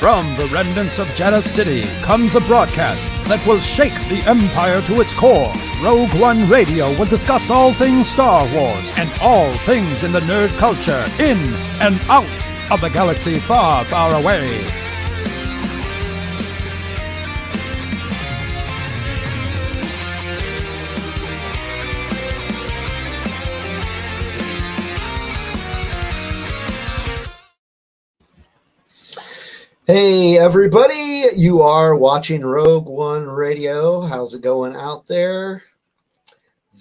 From the remnants of Jeddah City comes a broadcast that will shake the Empire to its core. Rogue One Radio will discuss all things Star Wars and all things in the nerd culture, in and out of the galaxy far, far away. Hey everybody, you are watching Rogue One Radio. How's it going out there?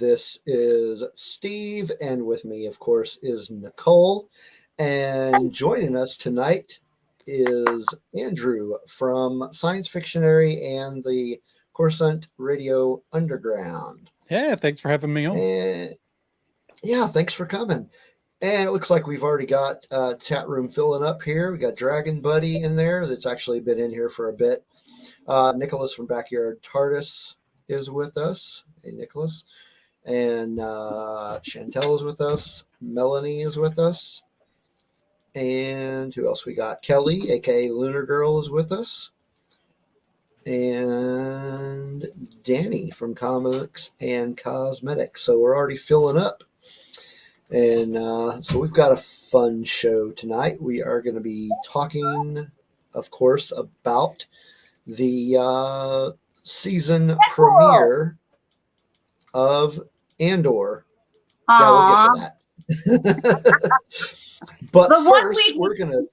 This is Steve, and with me, of course, is Nicole. And joining us tonight is Andrew from Science Fictionary and the Coruscant Radio Underground. Yeah, thanks for having me on. And yeah, thanks for coming. And it looks like we've already got chat room filling up here. We got Dragon Buddy in there that's actually been in here for a bit. Nicholas from Backyard TARDIS is with us. Hey, Nicholas. And Chantel is with us. Melanie is with us. And who else we got? Kelly, a.k.a. Lunar Girl, is with us. And Danny from Comics and Cosmetics. So we're already filling up. And so we've got a fun show tonight. We are going to be talking, of course, about the season premiere of Andor. Aww. Yeah, we'll get to that. But first, we're going to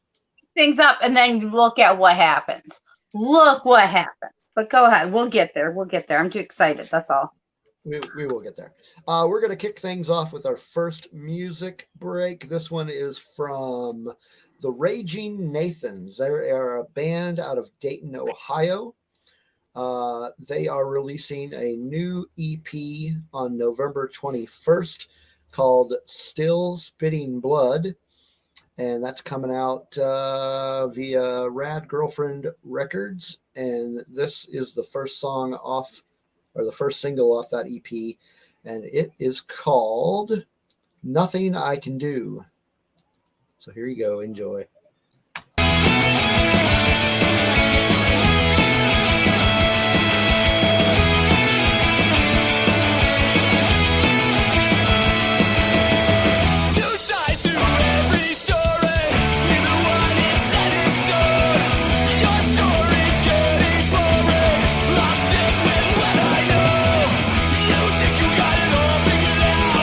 things up and then look at what happens. Look what happens. But go ahead. We'll get there. We'll get there. I'm too excited. That's all. We will get there. We're going to kick things off with our first music break. This one is from the Raging Nathans. They are a band out of Dayton, Ohio. They are releasing a new EP on November 21st called Still Spitting Blood. And that's coming out via Rad Girlfriend Records. And this is the first song off, or the first single off that EP, and it is called Nothing I Can Do. So here you go. Enjoy. Figured out.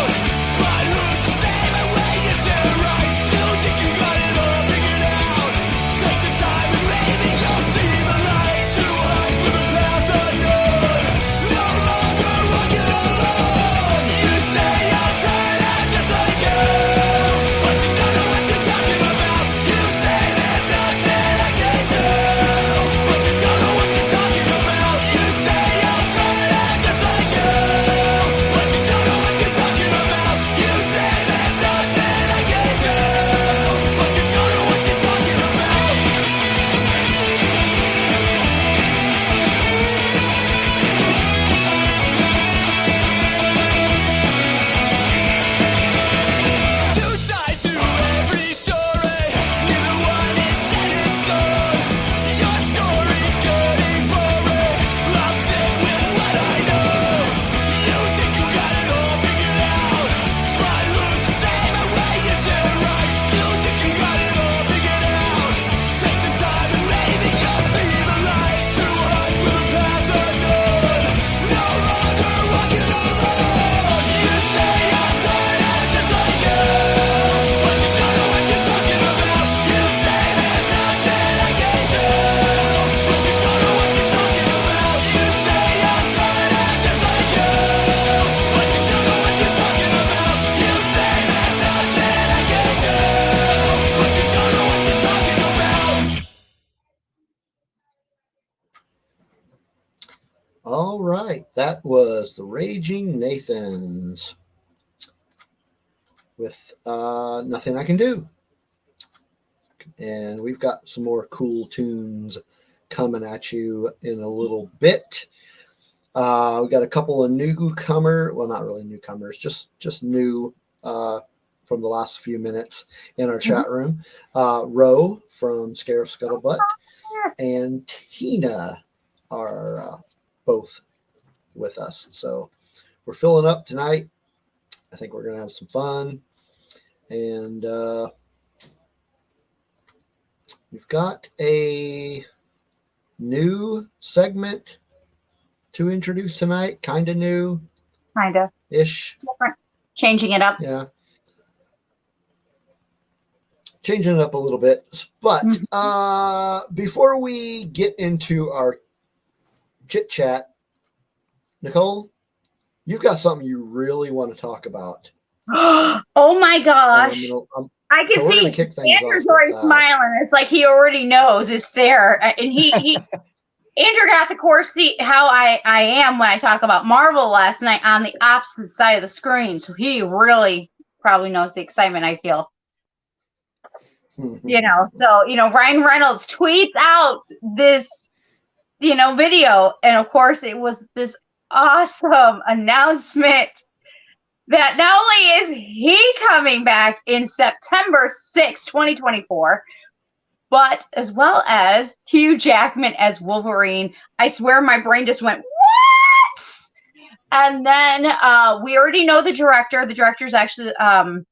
All right, that was the Raging Nathans with Nothing I Can Do. And we've got some more cool tunes coming at you in a little bit. We got a couple of newcomer, well, not really newcomers, just new from the last few minutes in our chat room. Ro from Scare of Scuttlebutt and Tina are both with us. So we're filling up tonight. I think we're going to have some fun. And we've got a new segment to introduce tonight. Kind of new. Kind of. Ish. Different. Changing it up. Yeah. Changing it up a little bit. But before we get into our chit chat, Nicole, you've got something you really want to talk about. Oh my gosh. I can see Andrew's already smiling. It's like he already knows it's there. And he Andrew got to course see how I am when I talk about Marvel last night on the opposite side of the screen. So he really probably knows the excitement I feel. So, Ryan Reynolds tweets out this, video. And of course, it was this awesome announcement that not only is he coming back in September 6, 2024, but as well as Hugh Jackman as Wolverine. I swear my brain just went, what? And then we already know the director. The director is actually the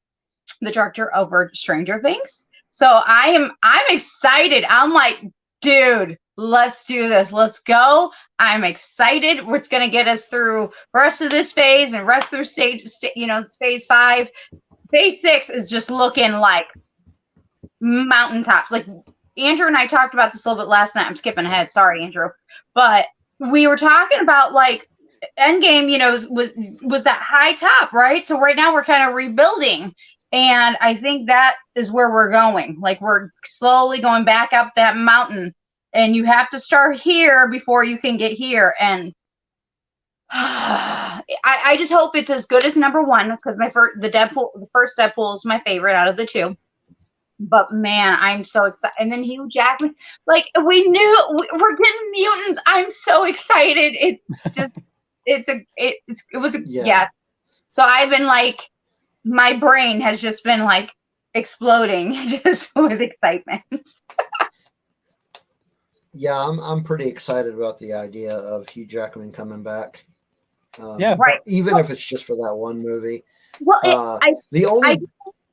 director over Stranger Things. So I'm excited. I'm like, dude, let's do this. Let's go. I'm excited. It's going to get us through the rest of this phase and rest through phase 5. Phase 6 is just looking like mountaintops. Like Andrew and I talked about this a little bit last night. I'm skipping ahead. Sorry, Andrew. But we were talking about like Endgame, was that high top, right? So right now we're kind of rebuilding. And I think that is where we're going. Like we're slowly going back up that mountain. And you have to start here before you can get here. And I just hope it's as good as number 1 because the first Deadpool is my favorite out of the 2. But man, I'm so excited. And then Hugh Jackman, like we knew we're getting mutants. I'm so excited. It's just, it was yeah. So I've been like, my brain has just been like exploding just with excitement. Yeah, I'm pretty excited about the idea of Hugh Jackman coming back. Right. Even if it's just for that one movie. Well,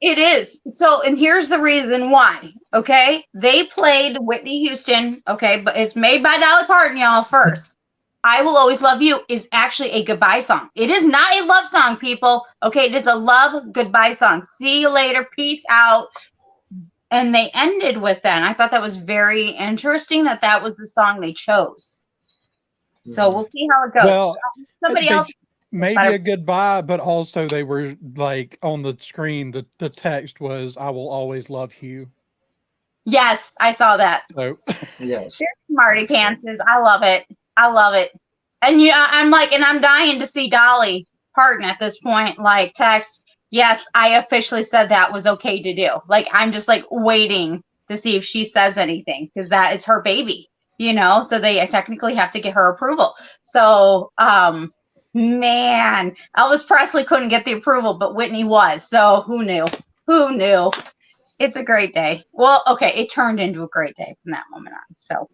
it is. So, and here's the reason why. Okay, they played Whitney Houston. Okay, but it's made by Dolly Parton, y'all. First, "I Will Always Love You" is actually a goodbye song. It is not a love song, people. Okay, it is a love goodbye song. See you later. Peace out. And they ended with that. And I thought that was very interesting that was the song they chose. So we'll see how it goes. Well, somebody else. Maybe a goodbye, but also they were like on the screen, the text was, "I will always love you." Yes, I saw that. So yes. They're smarty pantses. I love it. And I'm dying to see Dolly Parton at this point, like text, "Yes, I officially said that was okay to do." Like, I'm just like waiting to see if she says anything because that is her baby, so they technically have to get her approval. So, man, Elvis Presley couldn't get the approval, but Whitney was. So who knew? It's a great day. Well, okay, it turned into a great day from that moment on. So,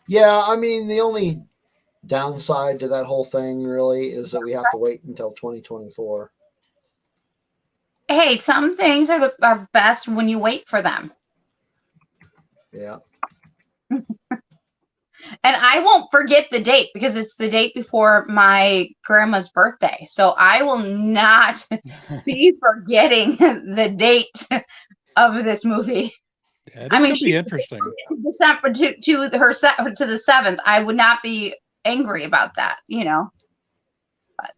yeah, I mean, the only downside to that whole thing really is that we have to wait until 2024. Hey, some things are best when you wait for them. Yeah. And I won't forget the date because it's the date before my grandma's birthday. So I will not be forgetting the date of this movie. Yeah, it's going to be interesting. December to the 7th. I would not be angry about that, But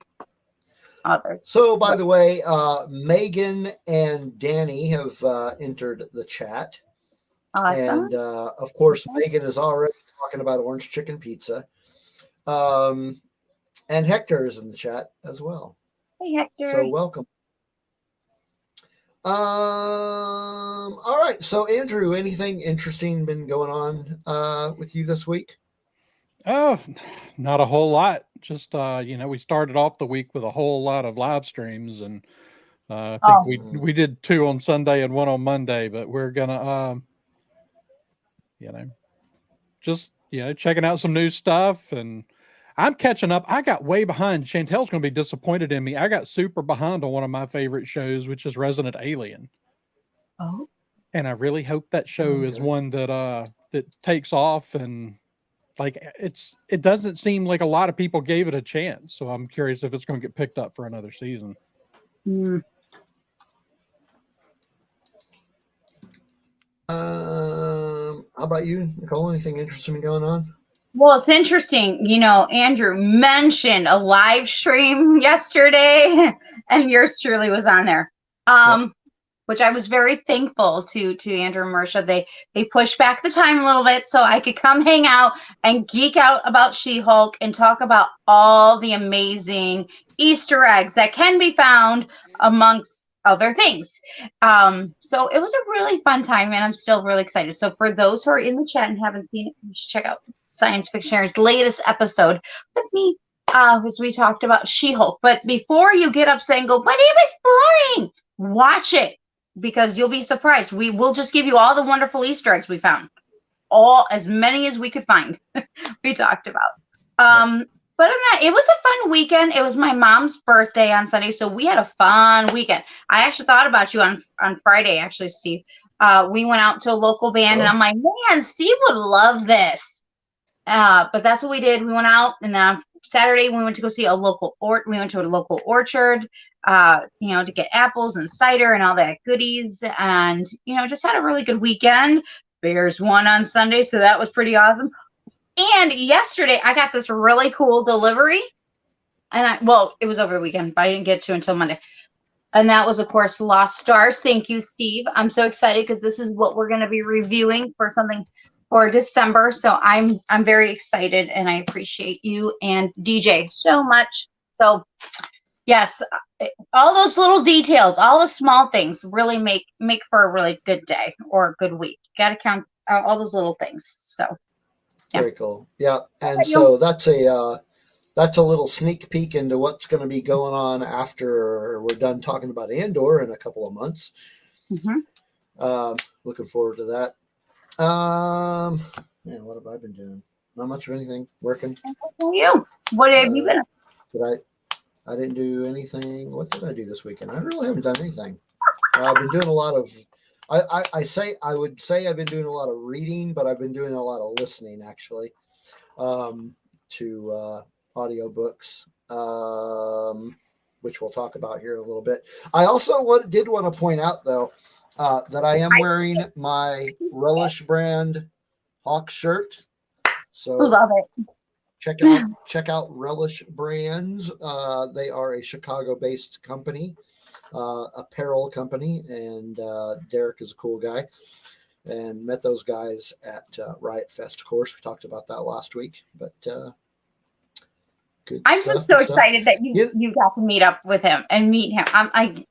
others. So, by the way, Megan and Danny have entered the chat. Awesome. And, of course, Megan is already talking about orange chicken pizza. And Hector is in the chat as well. Hey, Hector. So welcome. All right. So Andrew, anything interesting been going on with you this week? Oh, not a whole lot. Just we started off the week with a whole lot of live streams, and I think we did 2 on Sunday and 1 on Monday, but we're gonna just checking out some new stuff, and I'm catching up. I got way behind. Chantel's gonna be disappointed in me. I got super behind on one of my favorite shows, which is Resident Alien. Oh. And I really hope that show is one that takes off, and like it doesn't seem like a lot of people gave it a chance. So I'm curious if it's going to get picked up for another season. How about you, Nicole? Anything interesting going on? Well, it's interesting. Andrew mentioned a live stream yesterday, and yours truly was on there. Which I was very thankful to Andrew and Marisha. They pushed back the time a little bit so I could come hang out and geek out about She-Hulk and talk about all the amazing Easter eggs that can be found amongst other things. So it was a really fun time, and I'm still really excited. So for those who are in the chat and haven't seen it, you should check out Science Fictionary's latest episode with me, as we talked about She-Hulk. But before you get up saying, but it was boring, watch it, because you'll be surprised. We will just give you all the wonderful Easter eggs we found, as many as we could find. We talked about. But other than that, it was a fun weekend. It was my mom's birthday on Sunday, so we had a fun weekend. I actually thought about you on Friday, actually, Steve. We went out to a local band, and I'm like, man, Steve would love this. But that's what we did. We went out, and then on Saturday we went to go see a local we went to a local orchard, to get apples and cider and all that goodies, and just had a really good weekend. Bears won on Sunday, so that was pretty awesome. And yesterday I got this really cool delivery, and it was over the weekend, but I didn't get to it until Monday. And that was, of course, Lost Stars. Thank you, Steve. I'm so excited because this is what we're going to be reviewing for something for December. So I'm very excited, and I appreciate you and DJ so much. So yes, all those little details, all the small things really make for a really good day or a good week. Got to count all those little things. So yeah. Very cool. Yeah. And so that's a little sneak peek into what's going to be going on after we're done talking about Andor in a couple of months. Looking forward to that. Man, what have I been doing? Not much of anything. Working. What have you been? I didn't do anything. What did I do this weekend? I really haven't done anything. I've been doing a lot of. I would say I've been doing a lot of reading, but I've been doing a lot of listening actually, to audiobooks, which we'll talk about here in a little bit. I also did want to point out though that I am wearing my Relish brand Hawk shirt. So love it. Check out Relish Brands. They are a Chicago-based company, apparel company, and Derek is a cool guy. And met those guys at Riot Fest. Of course, we talked about that last week. But good. I'm just so excited that you got to meet up with him and meet him.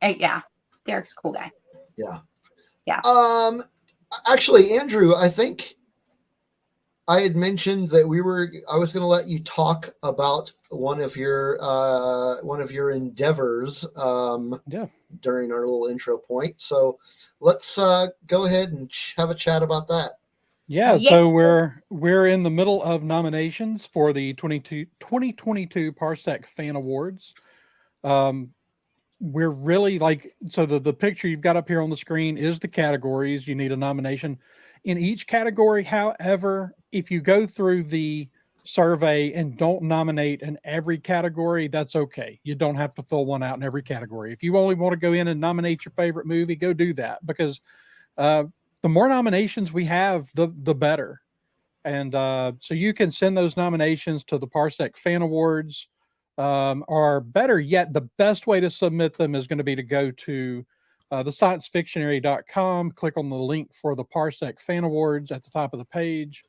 Yeah, Derek's a cool guy. Yeah. Actually, Andrew, I think I had mentioned that I was going to let you talk about one of your endeavors during our little intro point. So let's go ahead and have a chat about that. Yeah, so we're in the middle of nominations for the 2022 Parsec Fan Awards. We're really the picture you've got up here on the screen is the categories. You need a nomination in each category. However, if you go through the survey and don't nominate in every category, that's okay. You don't have to fill one out in every category. If you only want to go in and nominate your favorite movie, go do that, because the more nominations we have, the better. And so you can send those nominations to the Parsec Fan Awards, or better yet, the best way to submit them is going to be to go to the sciencefictionary.com, click on the link for the Parsec Fan Awards at the top of the page,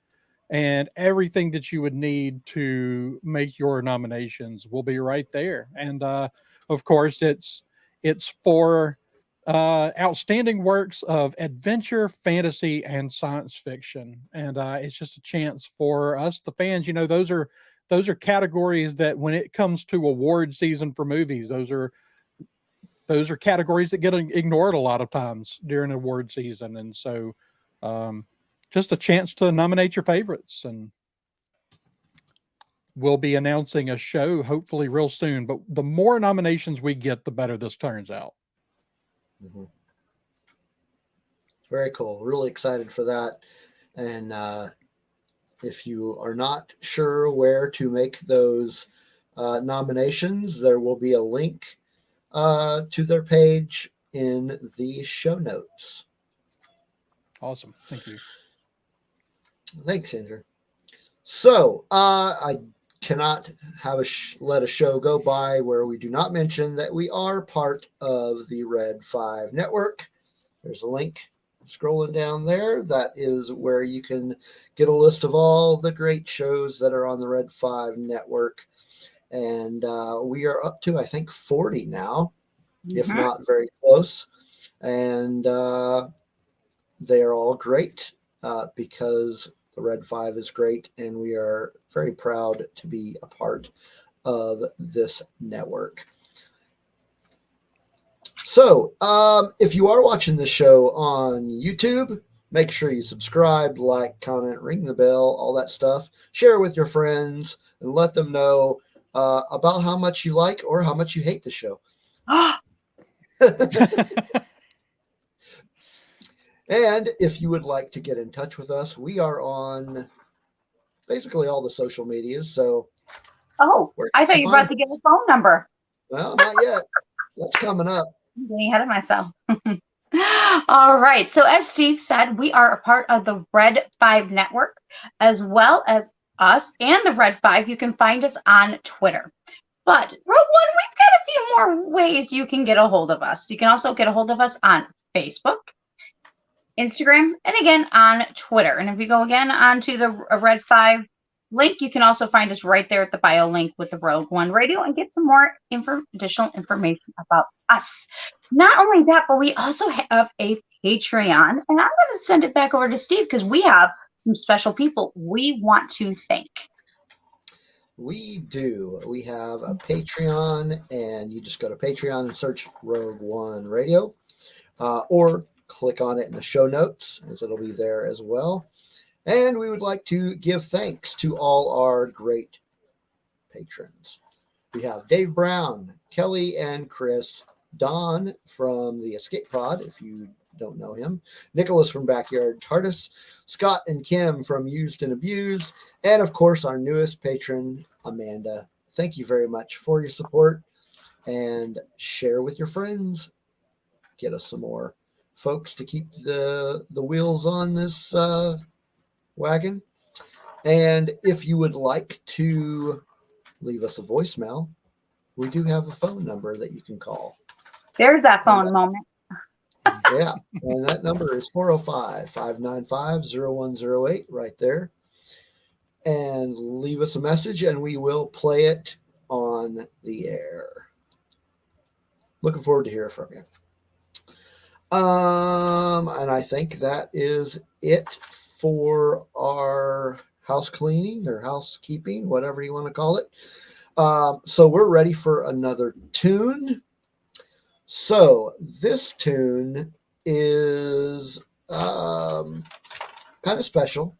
and everything that you would need to make your nominations will be right there. And of course, it's for outstanding works of adventure, fantasy, and science fiction. And it's just a chance for us, the fans. You know, those are categories that, when it comes to award season for movies, those are categories that get ignored a lot of times during award season. And so, just a chance to nominate your favorites. And we'll be announcing a show hopefully real soon. But the more nominations we get, the better this turns out. Mm-hmm. Very cool. Really excited for that. And if you are not sure where to make those nominations, there will be a link to their page in the show notes. Awesome. Thank you. Thanks, Andrew. So I cannot have let a show go by where we do not mention that we are part of the Red 5 network. There's a link scrolling down there. That is where you can get a list of all the great shows that are on the Red 5 network. And we are up to, I think, 40 now, if not very close. And they are all great because the Red 5 is great, and we are very proud to be a part of this network. So, if you are watching this show on YouTube, make sure you subscribe, like, comment, ring the bell, all that stuff. Share with your friends and let them know about how much you like or how much you hate the show. And if you would like to get in touch with us, we are on basically all the social medias. So, I thought you were about to give a phone number. Well, not yet. That's coming up. I'm getting ahead of myself. All right. So, as Steve said, we are a part of the Red 5 network, as well as us and the Red 5. You can find us on Twitter. But Rogue One, we've got a few more ways you can get a hold of us. You can also get a hold of us on Facebook, Instagram, and again on Twitter. And if you go again onto the Red 5 link, you can also find us right there at the bio link with the Rogue One Radio and get some more additional information about us. Not only that, but we also have a Patreon. And I'm going to send it back over to Steve because we have some special people we want to thank. We do. We have a Patreon, and you just go to Patreon and search Rogue One Radio, or click on it in the show notes, as it'll be there as well. And we would like to give thanks to all our great patrons. We have Dave Brown, Kelly and Chris, Don from the Escape Pod, if you don't know him, Nicholas from Backyard TARDIS, Scott and Kim from Used and Abused, and of course our newest patron, Amanda. Thank you very much for your support, and share with your friends. Get us some more folks to keep the wheels on this wagon. And if you would like to leave us a voicemail, we do have a phone number that you can call. There's that phone moment. Yeah, and that number is 405-595-0108 right there. And leave us a message, and we will play it on the air. Looking forward to hearing from you. And I think that is it for our house cleaning or housekeeping, whatever you want to call it. So we're ready for another tune. So this tune is kind of special.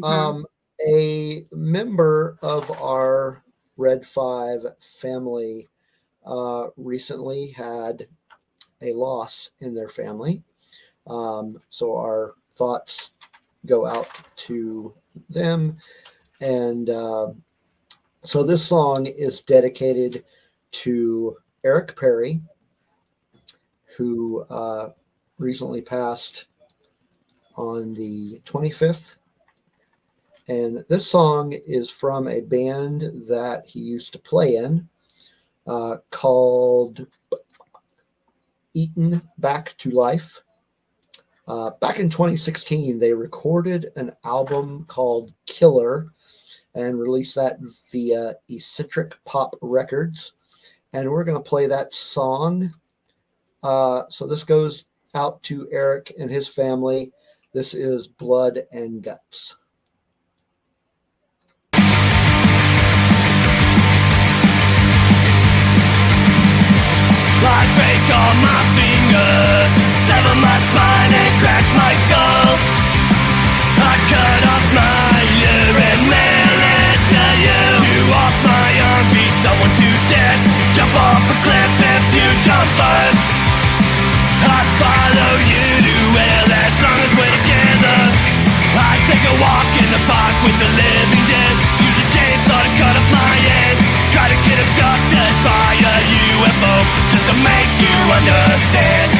A member of our Red 5 family recently had a loss in their family. So our thoughts go out to them. And so this song is dedicated to Eric Perry, who recently passed on the 25th. And this song is from a band that he used to play in called Eaten Back to Life. Back in 2016, they recorded an album called Killer and released that via Eccentric Pop Records. And we're going to play that song. So this goes out to Eric and his family. This is Blood and Guts. I break all my fingers, sever my spine and crack my skull. I cut off my ear and mail it to you. You off my arm, beat someone to death. Jump off a cliff if you jump first. I follow you to hell as long as we're together. I take a walk in the park with the living dead. Use a chainsaw to cut off my head. Try to get abducted by a UFO just to make you understand.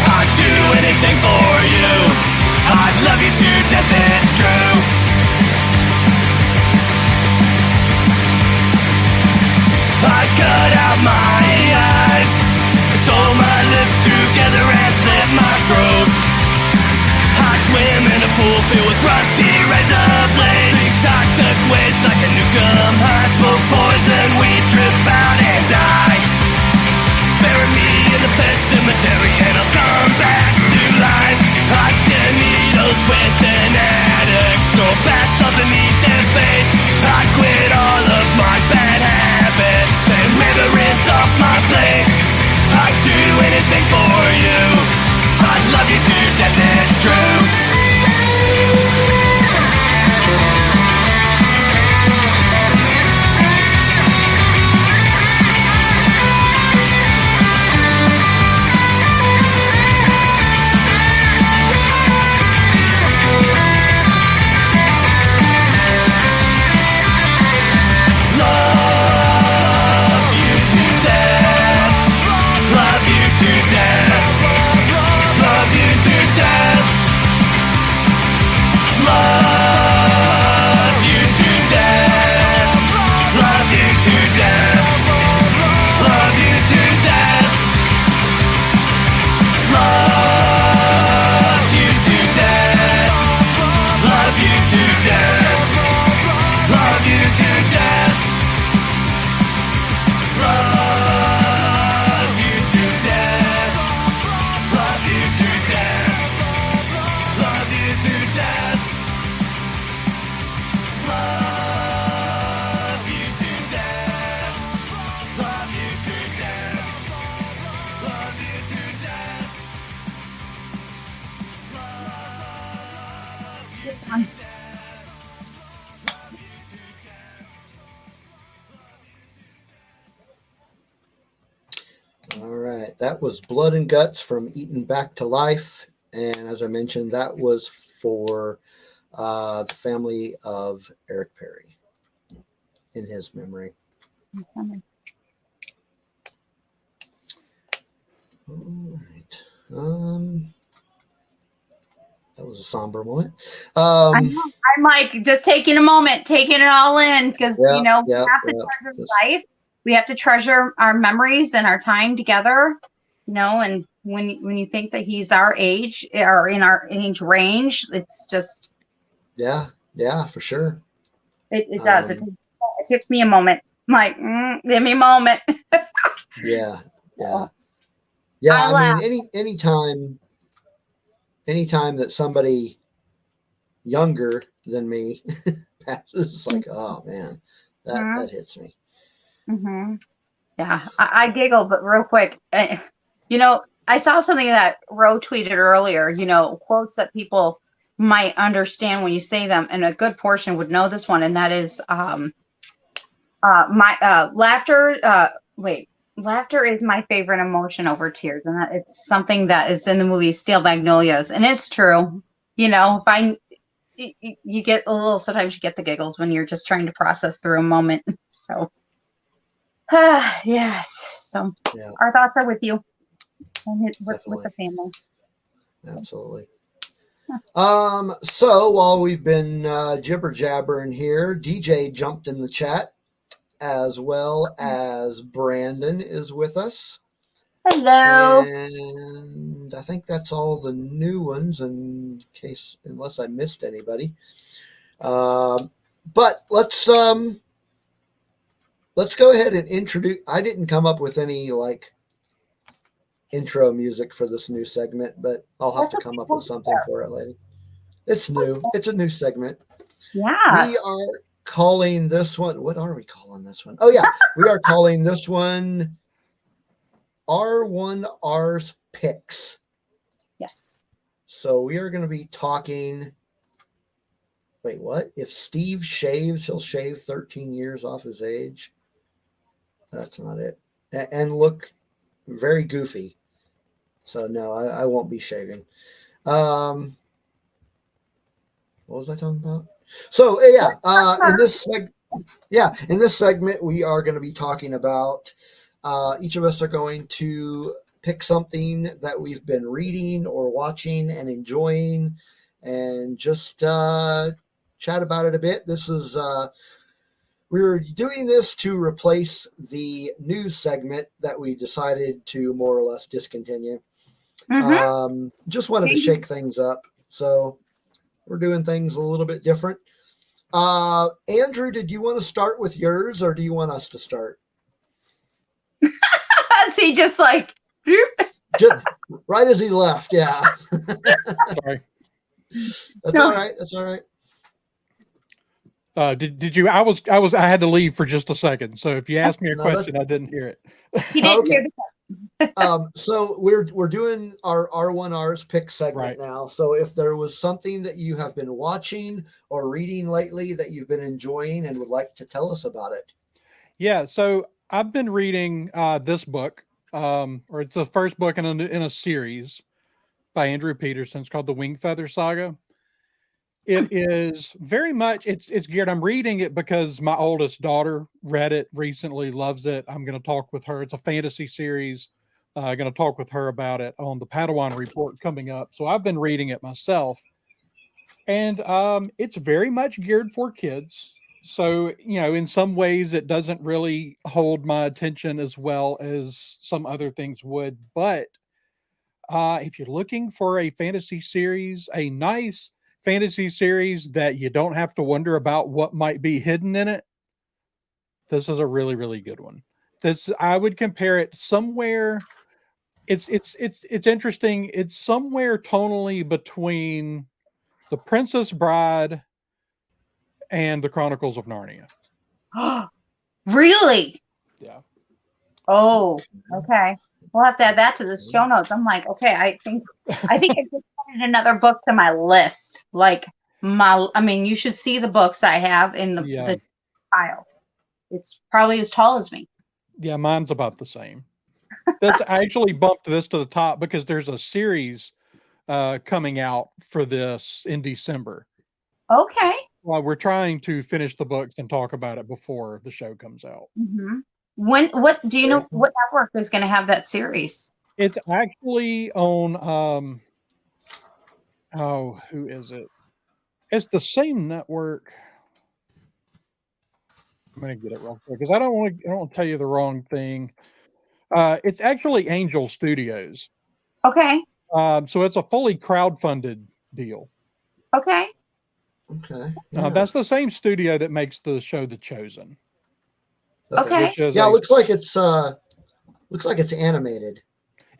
I'd do anything for you. I'd love you to death, it's true. I cut out my eyes, sew my lips together and slit my throat. I swim in a pool filled with rusty razor blades. Big toxic waste like a nuclear high. Smoke poison, we trip out and die. Bury me in the pet cemetery and I'll come back to life. I share needles with an addict. Throw bats underneath their face. I quit all of my bad habits. They never rinse off my plate. I'd do anything for you. I'd love you to death, it's true. That was Blood and Guts from Eaten Back to Life. And as I mentioned, that was for the family of Eric Perry in his memory. All right. That was a somber moment. I'm like just taking a moment, taking it all in because, we have to treasure life. We have to treasure our memories and our time together, and when you think that he's our age or in our age range, it's just. Yeah, for sure. It does. It took me a moment. I'm like, give me a moment. Yeah. I mean, anytime that somebody younger than me passes, it's like, oh man, that hits me. Mm-hmm. Yeah, I giggled, but real quick, I saw something that Ro tweeted earlier, quotes that people might understand when you say them, and a good portion would know this one, and that is laughter. Laughter is my favorite emotion over tears, and that it's something that is in the movie Steel Magnolias, and it's true. You get a little, sometimes you get the giggles when you're just trying to process through a moment. So, yes. So our thoughts are with you and with the family. Absolutely. So while we've been jibber jabbering here, DJ jumped in the chat, as well as Brandon is with us. Hello. And I think that's all the new ones, unless I missed anybody. But let's go ahead and introduce. I didn't come up with any intro music for this new segment, but I'll have to come up with something for it later. It's new. It's a new segment. Yeah. We are calling this one. What are we calling this one? Oh yeah, we are calling this one R1R's Picks. Yes. So we are going to be talking. Wait, what? If Steve shaves, he'll shave 13 years off his age. That's not it. And look very goofy. So no, I won't be shaving. What was I talking about? So in this segment, we are going to be talking about. Each of us are going to pick something that we've been reading or watching and enjoying, and just chat about it a bit. This is we're doing this to replace the news segment that we decided to more or less discontinue. Just wanted to shake things up, so we're doing things a little bit different. Andrew, did you want to start with yours, or do you want us to start? He just just right as he left. Yeah. Sorry. That's all right. That's all right. Did you? I had to leave for just a second. So if you asked me a question, I didn't hear it. He didn't hear the so we're doing our R1R's pick segment Right. now. So if there was something that you have been watching or reading lately that you've been enjoying and would like to tell us about it. Yeah. So I've been reading this book, or it's the first book in a series by Andrew Peterson. It's called The Wing Feather Saga. It is very much it's geared. I'm reading it because my oldest daughter read it recently, loves it. I'm going to talk with her. It's a fantasy series. I'm going to talk with her about it on the Padawan report coming up. So I've been reading it myself, and it's very much geared for kids. So, in some ways it doesn't really hold my attention as well as some other things would. But if you're looking for a fantasy series, a nice fantasy series that you don't have to wonder about what might be hidden in it, this is a really, really good one. I would compare it somewhere. It's interesting. It's somewhere tonally between The Princess Bride and The Chronicles of Narnia. Really? Yeah. Oh, okay. We'll have to add that to the show notes. I'm like, okay, I think I just added another book to my list. You should see the books I have in the pile. It's probably as tall as me. Yeah, mine's about the same. That's I actually bumped this to the top because there's a series coming out for this in December. Okay. Well, we're trying to finish the books and talk about it before the show comes out. Mm-hmm. What do you know? What network is going to have that series? It's actually on who is it? It's the same network. I'm gonna get it real quick because I don't want to tell you the wrong thing. It's actually Angel Studios. Okay. So it's a fully crowdfunded deal. Okay. Okay. Yeah. That's the same studio that makes the show The Chosen. Okay. It looks like it's animated.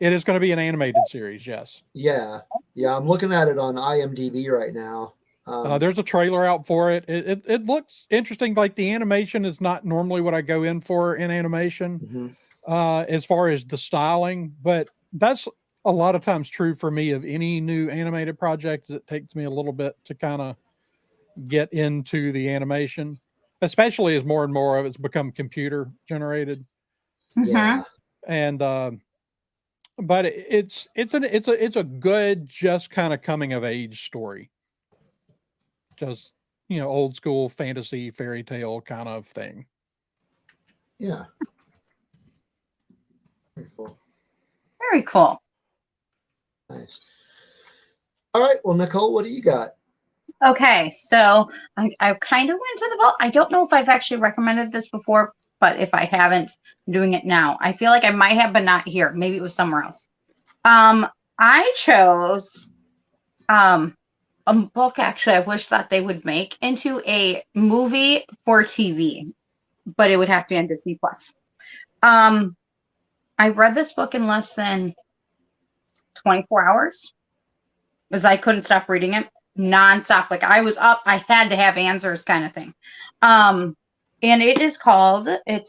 It is going to be an animated series, yes. Yeah. I'm looking at it on IMDb right now. There's a trailer out for it. It looks interesting. Like the animation is not normally what I go in for in animation, as far as the styling, but that's a lot of times true for me of any new animated project. It takes me a little bit to kind of get into the animation, especially as more and more of it's become computer generated. Yeah. And but it's a good, just kind of coming of age story. Just, old school fantasy fairy tale kind of thing. Yeah. Very cool. Very cool. Nice. All right. Well, Nicole, what do you got? Okay, so I kind of went to the vault. I don't know if I've actually recommended this before, but if I haven't, I'm doing it now. I feel like I might have, but not here. Maybe it was somewhere else. I chose a book, actually, I wish that they would make into a movie for TV, but it would have to be on Disney Plus. I read this book in less than 24 hours because I couldn't stop reading it nonstop. Like I was up, I had to have answers kind of thing. And it's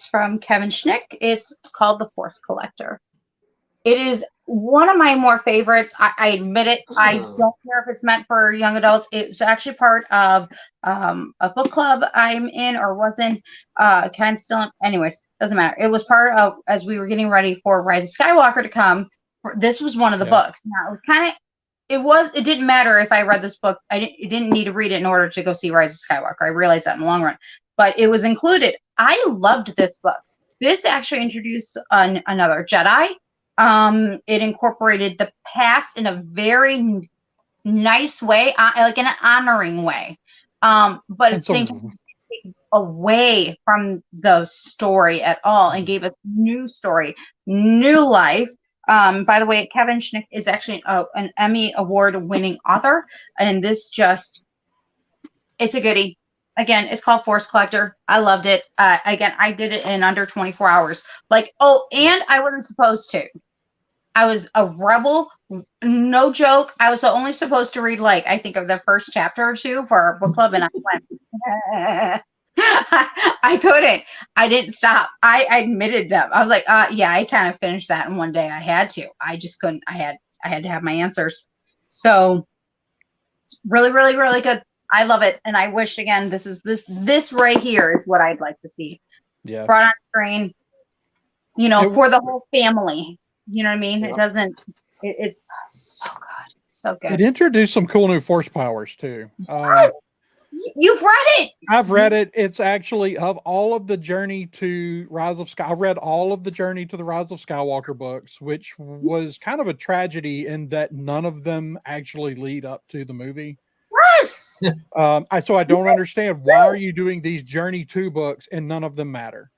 from Kevin Schnick. It's called The Force Collector. It is one of my more favorites. I admit it. I don't care if it's meant for young adults. It's actually part of a book club I'm in or was in. Kind of still. Anyways, doesn't matter. It was part of as we were getting ready for Rise of Skywalker to come. This was one of the books. Now it was kind of. It didn't matter if I read this book. It didn't need to read it in order to go see Rise of Skywalker. I realized that in the long run, but it was included. I loved this book. This actually introduced another Jedi. It incorporated the past in a very nice way, like in an honoring way. But at the same time, away from the story at all and gave us new story, new life. By the way, Kevin Schnick is actually an Emmy award-winning author, and this it's a goodie. Again, it's called Force Collector. I loved it. Again, I did it in under 24 hours. And I wasn't supposed to. I was a rebel, no joke. I was only supposed to read, I think of the first chapter or two for our book club, and I went, I couldn't. I didn't stop. I admitted them. I was like, yeah, I kind of finished that in one day. I had to. I just couldn't. I had to have my answers. So, really, really, really good. I love it, and I wish again. This right here is what I'd like to see. Yeah. Brought on screen. For the whole family. You know what I mean? Yeah. It doesn't. It's so good, so good. It introduced some cool new force powers too. Yes. You've read it. I've read it. It's actually of all of the Journey to Rise of Sky. I read all of the Journey to the Rise of Skywalker books, which was kind of a tragedy in that none of them actually lead up to the movie. Yes. So I don't understand why are you doing these Journey 2 books and none of them matter.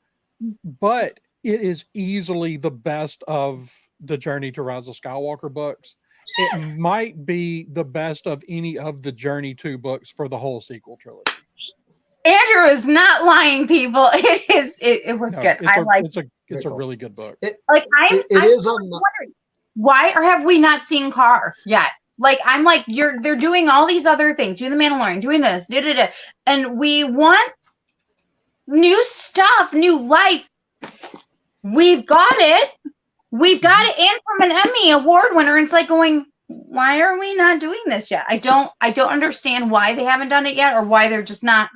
But it is easily the best of the Journey to Rise of Skywalker books. Yes. It might be the best of any of the Journey 2 books for the whole sequel trilogy. Andrew is not lying, people. It was good. It's a really good book. Wondering, why have we not seen Carr yet? I'm like, they're doing all these other things, doing the Mandalorian, doing this, and we want new stuff, new life. We've got it. And from an Emmy award winner. It's like going, why are we not doing this yet? I don't understand why they haven't done it yet, or why they're just not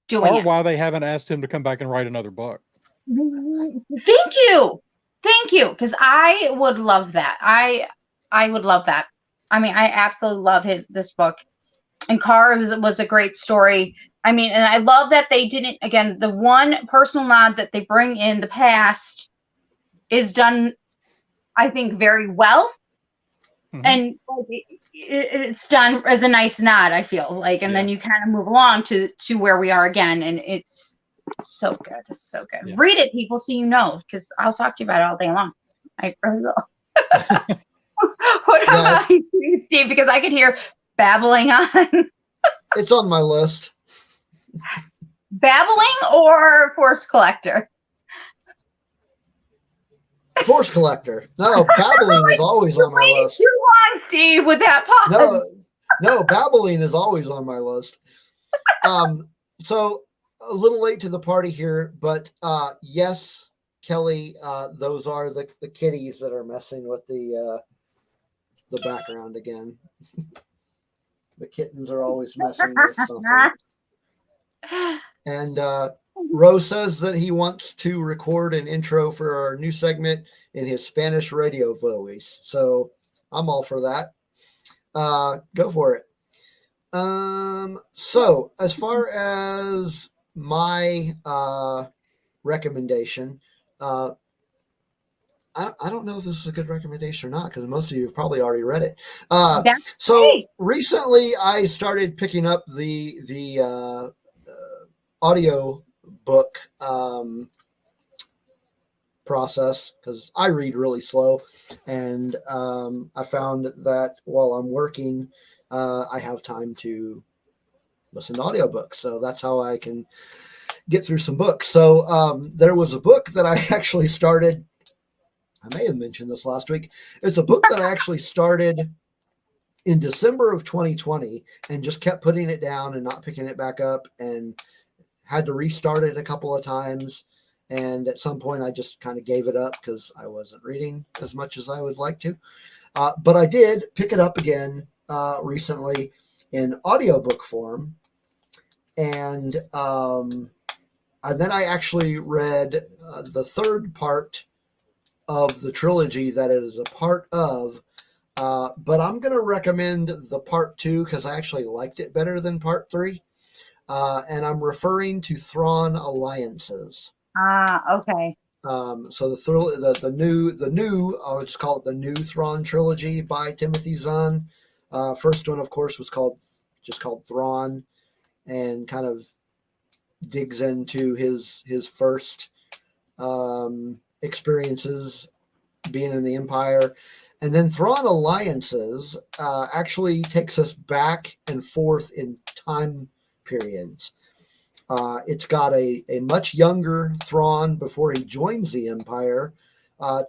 doing it. Or why they haven't asked him to come back and write another book. Thank you. Because I would love that. I would love that. I mean, I absolutely love this book. And Carr was a great story. I mean, and I love that they didn't, again, the one personal nod that they bring in the past is done, I think, very well. Mm-hmm. And it's done as a nice nod, I feel like. And then you kind of move along to where we are again. And it's so good. It's so good. Yeah. Read it, people, so you know, because I'll talk to you about it all day long. I really will. What about you, Steve? Because I could hear babbling on. It's on my list. Yes. Babbling or Force Collector? Force Collector. No, babbling is always on my list. Too long, Steve, with that pause. No, babbling is always on my list. So a little late to the party here, but yes, Kelly, those are the kitties that are messing with the background again. The kittens are always messing with something. And Rose says that he wants to record an intro for our new segment in his Spanish radio voice. So I'm all for that. Go for it. So as far as my recommendation, I don't know if this is a good recommendation or not, because most of you have probably already read it. So recently I started picking up the audio book process because I read really slow, and I found that while I'm working, I have time to listen to audiobooks. So that's how I can get through some books. So there was a book that I actually started. I may have mentioned this last week. It's a book that I actually started in December of 2020 and just kept putting it down and not picking it back up, and had to restart it a couple of times. And at some point I just kind of gave it up because I wasn't reading as much as I would like to. But I did pick it up again recently in audiobook form. And then I actually read the third part of the trilogy that it is a part of. But I'm going to recommend the part 2 because I actually liked it better than part 3. And I'm referring to Thrawn Alliances. Okay. So the new I'll just call it the new Thrawn trilogy by Timothy Zahn. First one, of course, was called Thrawn, and kind of digs into his first experiences being in the Empire. And then Thrawn Alliances actually takes us back and forth in time periods. It's got a much younger Thrawn before he joins the Empire,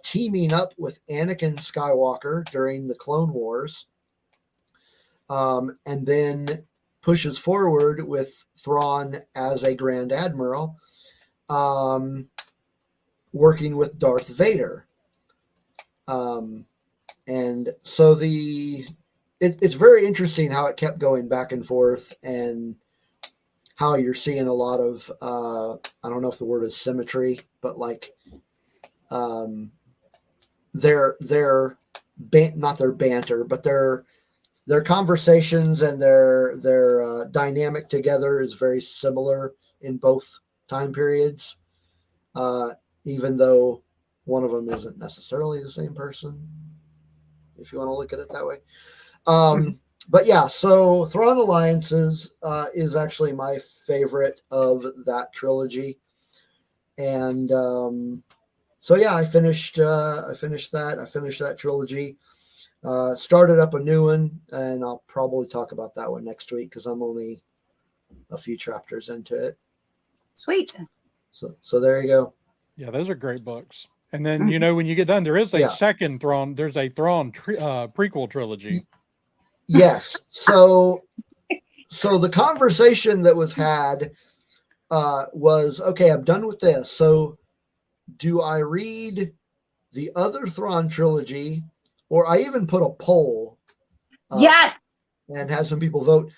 teaming up with Anakin Skywalker during the Clone Wars, and then pushes forward with Thrawn as a Grand Admiral, working with Darth Vader. And so it's very interesting how it kept going back and forth, and how you're seeing a lot of, I don't know if the word is symmetry, but like their not their banter, but their conversations and their dynamic together is very similar in both time periods, even though one of them isn't necessarily the same person, if you want to look at it that way. But yeah, so Thrawn Alliances is actually my favorite of that trilogy, and so yeah, I finished that. I finished that trilogy. Started up a new one, and I'll probably talk about that one next week because I'm only a few chapters into it. Sweet. So there you go. Yeah, those are great books. And then when you get done, there is a second Thrawn. There's a Thrawn prequel trilogy. Yes. So the conversation that was had was, okay, I'm done with this. So do I read the other Thrawn trilogy, or I even put a poll? Yes. And have some people vote.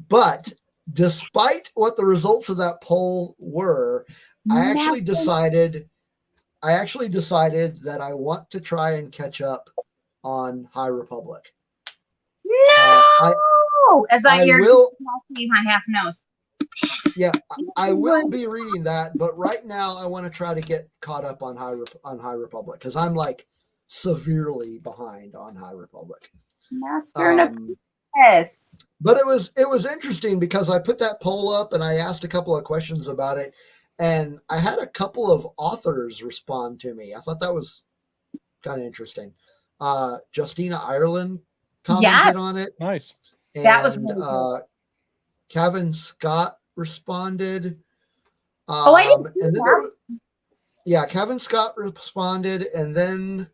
But despite what the results of that poll were, I actually decided that I want to try and catch up on High Republic. No, I will. My half nose. Yeah, I will be reading that, but right now I want to try to get caught up on High Republic because I'm like severely behind on High Republic. Yes. But it was interesting because I put that poll up and I asked a couple of questions about it, and I had a couple of authors respond to me. I thought that was kind of interesting. Justina Ireland commented on it. Nice. And that was really cool. Kevin Scott responded. I didn't see and then that. Kevin Scott responded, and then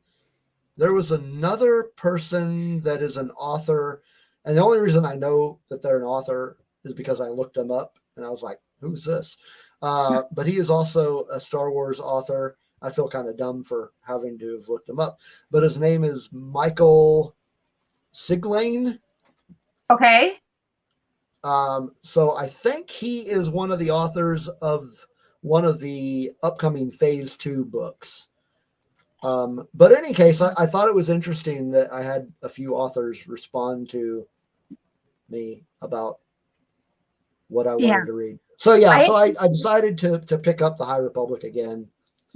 there was another person that is an author, and the only reason I know that they're an author is because I looked them up, and I was like, "Who's this?" But he is also a Star Wars author. I feel kind of dumb for having to have looked him up, but his name is Michael Siglane. Okay. So I think he is one of the authors of one of the upcoming Phase 2 books. But in any case, I thought it was interesting that I had a few authors respond to me about what I wanted to read. So yeah, I decided to pick up the High Republic again.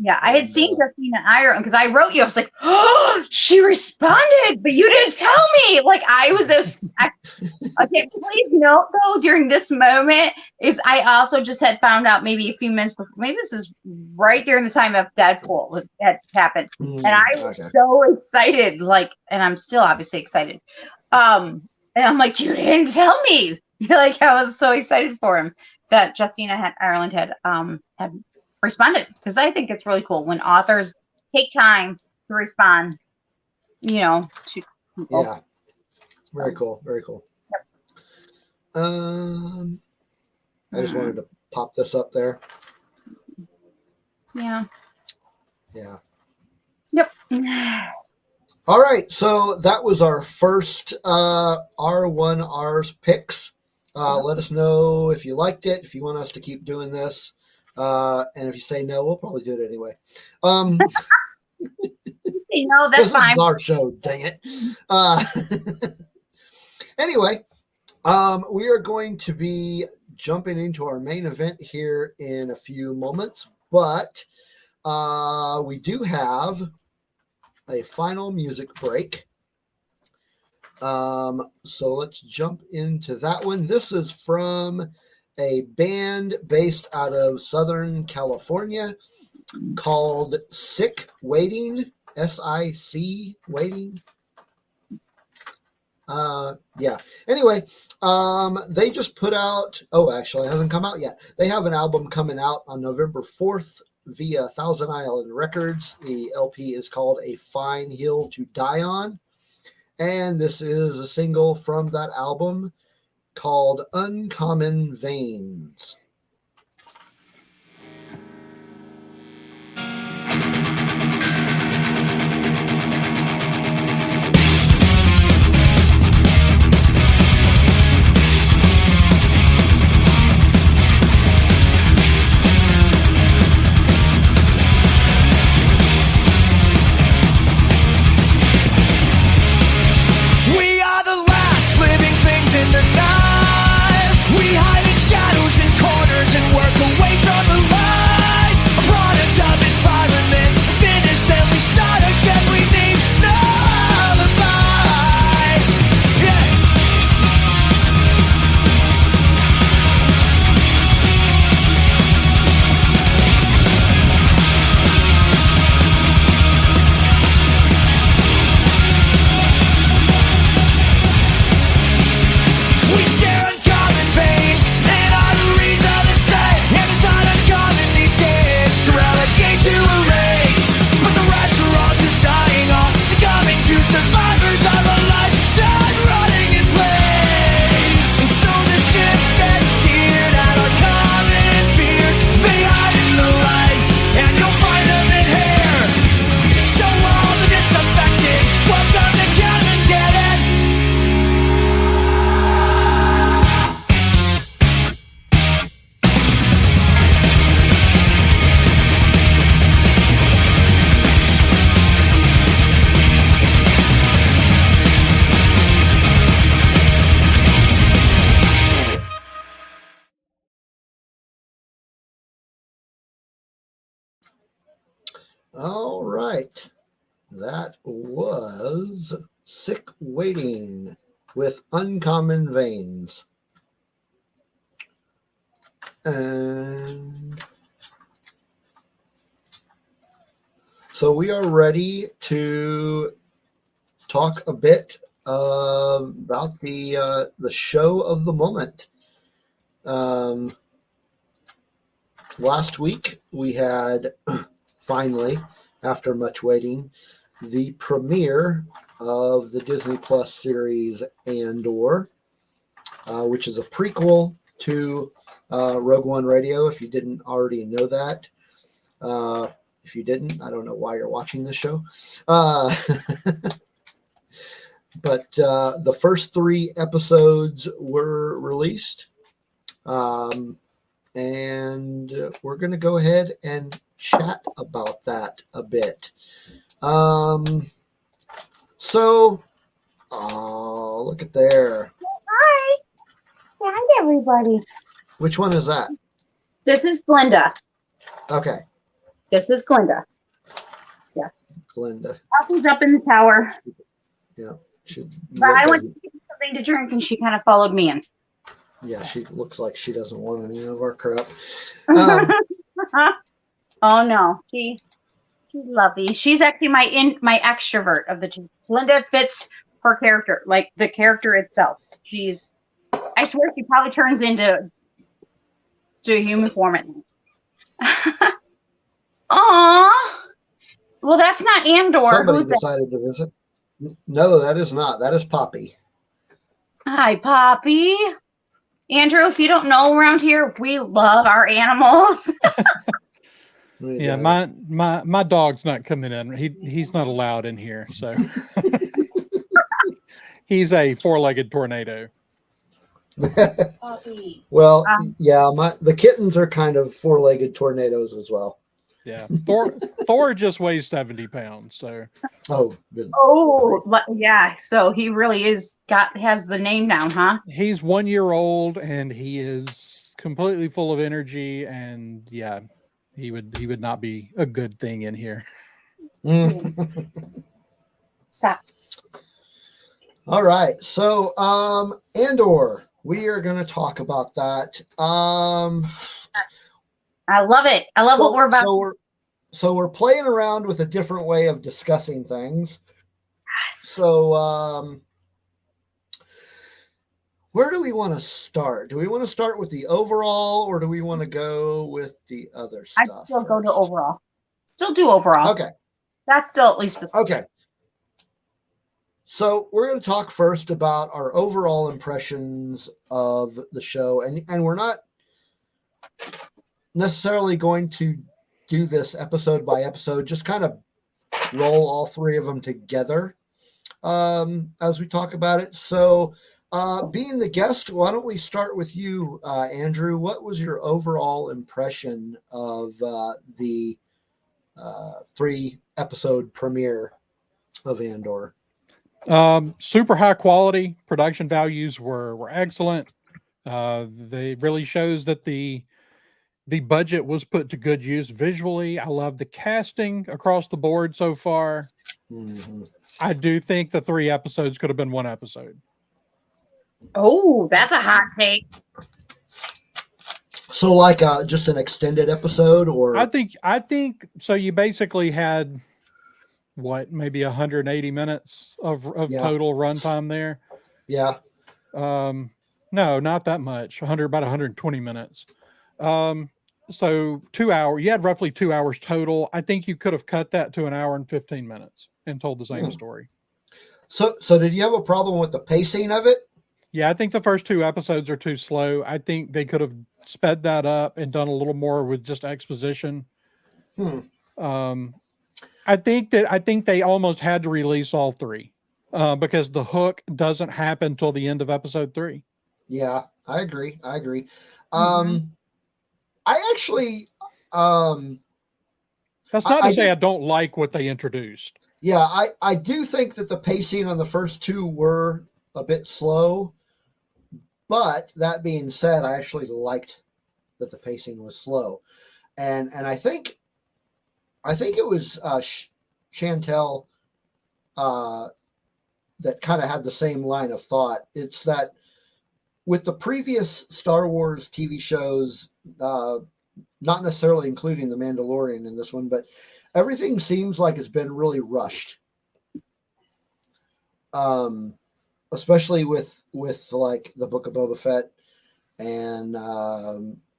Yeah, I had seen Justina Ireland because I wrote you. I was like, oh, she responded, but you didn't tell me. Like I was okay. Please note though, during this moment is I also just had found out maybe a few minutes before. Maybe this is right during the time of Deadpool had happened, and I was so excited. Like, and I'm still obviously excited. And I'm like, you didn't tell me. Like I was so excited for him that Justina Ireland had responded, because I think it's really cool when authors take time to respond, to people. Yeah. Very cool. Very cool. Yep. I just wanted to pop this up there. Yeah. Yeah. Yep. All right. So that was our first R1R's picks. Let us know if you liked it, if you want us to keep doing this. And if you say no, we'll probably do it anyway. That's this fine. is our show, dang it. Anyway, we are going to be jumping into our main event here in a few moments, but we do have a final music break. So let's jump into that one. This is from a band based out of Southern California called Sic Waiting, S-I-C Waiting. Yeah. Anyway, they just put out, actually it hasn't come out yet. They have an album coming out on November 4th via Thousand Island Records. The LP is called A Fine Hill to Die On. And this is a single from that album called Uncommon Veins. We are the last living things in the night. We hide in shadows and corners and work away from the light. A product of environment, finish then we start again. We need no alibi. Yeah. We share uncommon veins and arteries are the same. And it's not uncommon these days to relegate to a race. But the rats are all just dying off, succumbing to survivors of a lifetime running in place. And so the ship gets teared at our common fears. They hide in the light, and you'll find them in here. So all the disaffected, welcome to come and get it. All right. That was Sic Waiting with Uncommon Veins. And so we are ready to talk a bit about the show of the moment. Last week we had finally, after much waiting, the premiere of the Disney Plus series Andor, which is a prequel to Rogue One Radio, if you didn't already know that. If you didn't, I don't know why you're watching this show. But the first 3 episodes were released. And we're going to go ahead and chat about that a bit. So, look at there. Hi. Hi, everybody. Which one is that? This is Glenda. Okay. This is Glinda. Yeah. Glinda. Alfie's up in the tower. Yeah. But I went to get something to drink, and she kind of followed me in. Yeah, she looks like she doesn't want any of our crap. Oh no, she's lovely. She's actually my extrovert of the two. Glinda fits her character, like the character itself. I swear she probably turns into human form at night. Aww. Well, that's not Andor. Somebody Who's that? decided to visit. No, that is not. That is Poppy. Hi, Poppy. Andrew, if you don't know around here, we love our animals. Yeah, my dog's not coming in. He's not allowed in here, so he's a four-legged tornado. Well, yeah, the kittens are kind of four-legged tornadoes as well. Yeah, Thor just weighs 70 pounds. So good. But yeah. So he really has the name down, huh? He's 1 year old and he is completely full of energy, and yeah, he would not be a good thing in here. Stop. All right, so Andor, we are going to talk about that. I love it. I love what we're about. So we're playing around with a different way of discussing things. Yes. So where do we want to start? Do we want to start with the overall, or do we want to go with the other stuff? I'd still go to overall. Still do overall. Okay. That's still at least okay. So we're going to talk first about our overall impressions of the show, and we're not necessarily going to do this episode by episode, just kind of roll all three of them together as we talk about it. So being the guest, why don't we start with you, Andrew? What was your overall impression of the 3-episode premiere of Andor? Super high quality. Production values were excellent. They really shows that the budget was put to good use visually. I love the casting across the board so far. Mm-hmm. I do think the 3 episodes could have been 1 episode. Oh, that's a hot take. So like just an extended episode, or I think so. You basically had maybe 180 minutes of total runtime there. Yeah. No, not that much. About 120 minutes. So 2 hours, you had roughly 2 hours total. I think you could have cut that to 1 hour and 15 minutes and told the same story. So did you have a problem with the pacing of it? Yeah, I think the first 2 episodes are too slow. I think they could have sped that up and done a little more with just exposition. I think they almost had to release all 3 because the hook doesn't happen till the end of episode 3. Yeah, I agree. Mm-hmm. I actually, that's not to say I don't like what they introduced. Yeah, I do think that the pacing on the first 2 were a bit slow, but that being said, I actually liked that the pacing was slow, and I think it was Chantel that kind of had the same line of thought. It's that with the previous Star Wars TV shows, not necessarily including The Mandalorian in this one, but everything seems like it's been really rushed. Especially with like the Book of Boba Fett and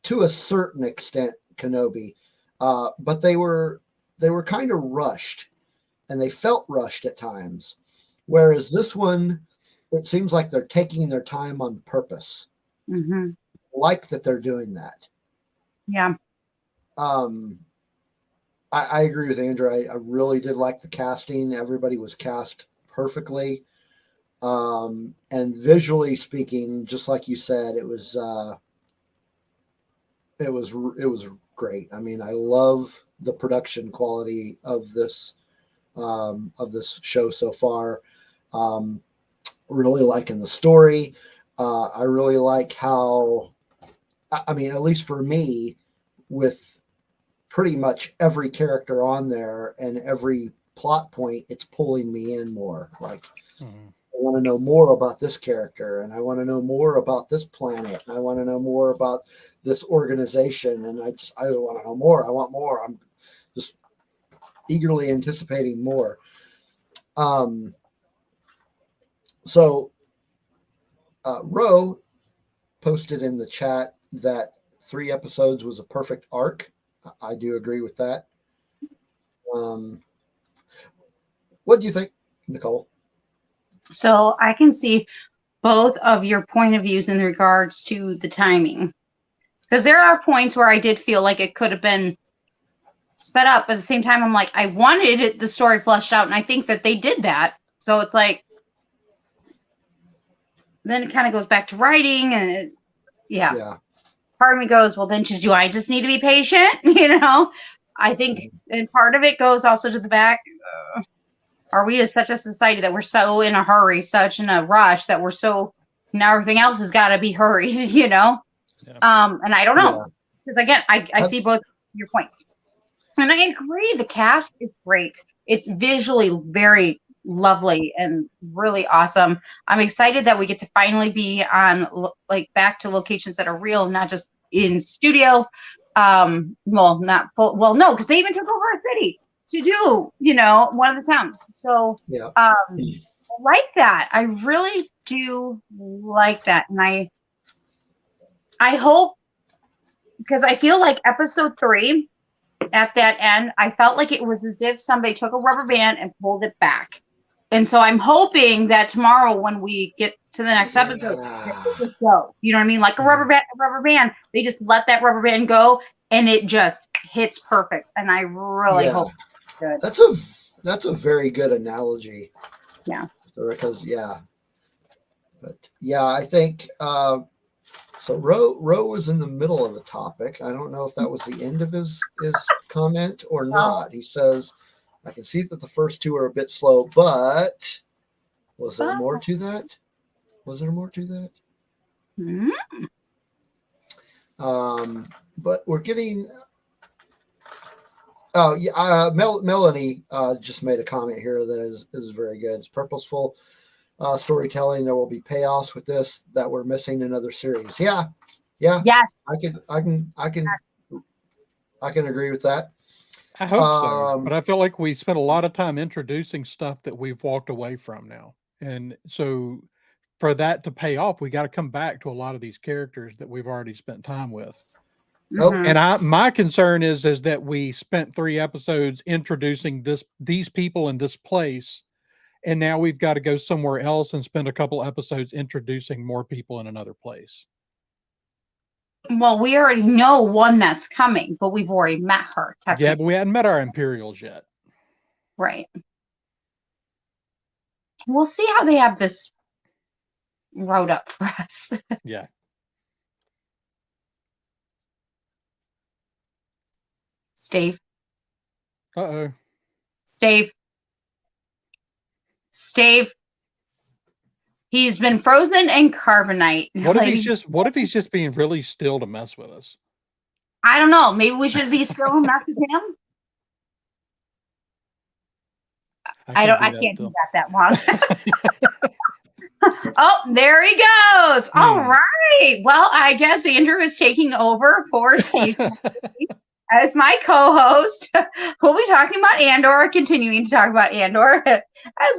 to a certain extent Kenobi. But they were kind of rushed, and they felt rushed at times. Whereas this one, it seems like they're taking their time on purpose. Mm-hmm. Like that they're doing that. Yeah. I agree with Andrew. I really did like the casting. Everybody was cast perfectly. And visually speaking, just like you said, it was great. I mean, I love the production quality of this show so far. Really liking the story. I really like how, I mean, at least for me, with pretty much every character on there and every plot point, it's pulling me in more. Like, I want to know more about this character, and I want to know more about this planet, and I want to know more about this organization, and I want to know more. I want more. I'm just eagerly anticipating more. So Ro posted in the chat that 3 episodes was a perfect arc. I do agree with that. What do you think, Nicole? So I can see both of your point of views in regards to the timing, because there are points where I did feel like it could have been sped up, but at the same time, I'm like, I wanted the story fleshed out, and I think that they did that. So it's like, then it kind of goes back to writing, and yeah. Part of me goes, well, then do I just need to be patient? I think, and part of it goes also to the back. Are we as such a society that we're so in a hurry, such in a rush that we're so now everything else has got to be hurried, Yeah. And I don't know, because again, I see both your points, and I agree. The cast is great. It's visually very lovely and really awesome. I'm excited that we get to finally be on back to locations that are real, not just in studio. No, because they even took over a city to do, one of the towns. So I like that. I really do like that. And I hope, because I feel like episode 3 at that end, I felt like it was as if somebody took a rubber band and pulled it back. And so I'm hoping that tomorrow when we get to the next episode, it just go. You know what I mean? Like a rubber band. They just let that rubber band go and it just hits perfect. And I really hope it's good. That's a very good analogy. Yeah. Because but I think so. Ro was in the middle of the topic. I don't know if that was the end of his comment or not. He says, I can see that the first 2 are a bit slow, but was there more to that? Mm-hmm. But we're getting. Oh yeah, Melanie just made a comment here that is very good. It's purposeful storytelling. There will be payoffs with this that we're missing in other series. Yeah. Yes. I can agree with that. I hope so, but I feel like we spent a lot of time introducing stuff that we've walked away from now, and so for that to pay off, we got to come back to a lot of these characters that we've already spent time with. And my concern is that we spent 3 episodes introducing these people in this place, and now we've got to go somewhere else and spend a couple episodes introducing more people in another place. Well, we already know one that's coming, but we've already met her. Yeah, but we hadn't met our Imperials yet. Right. We'll see how they have this wrote up for us. Yeah. Steve. Uh-oh. Steve. He's been frozen in carbonite. What if he's just being really still to mess with us? I don't know. Maybe we should be still messing him. I can't do that long. Oh, there he goes. All right. Well, I guess Andrew is taking over for Steve as my co-host. We'll be talking about Andor, continuing to talk about Andor as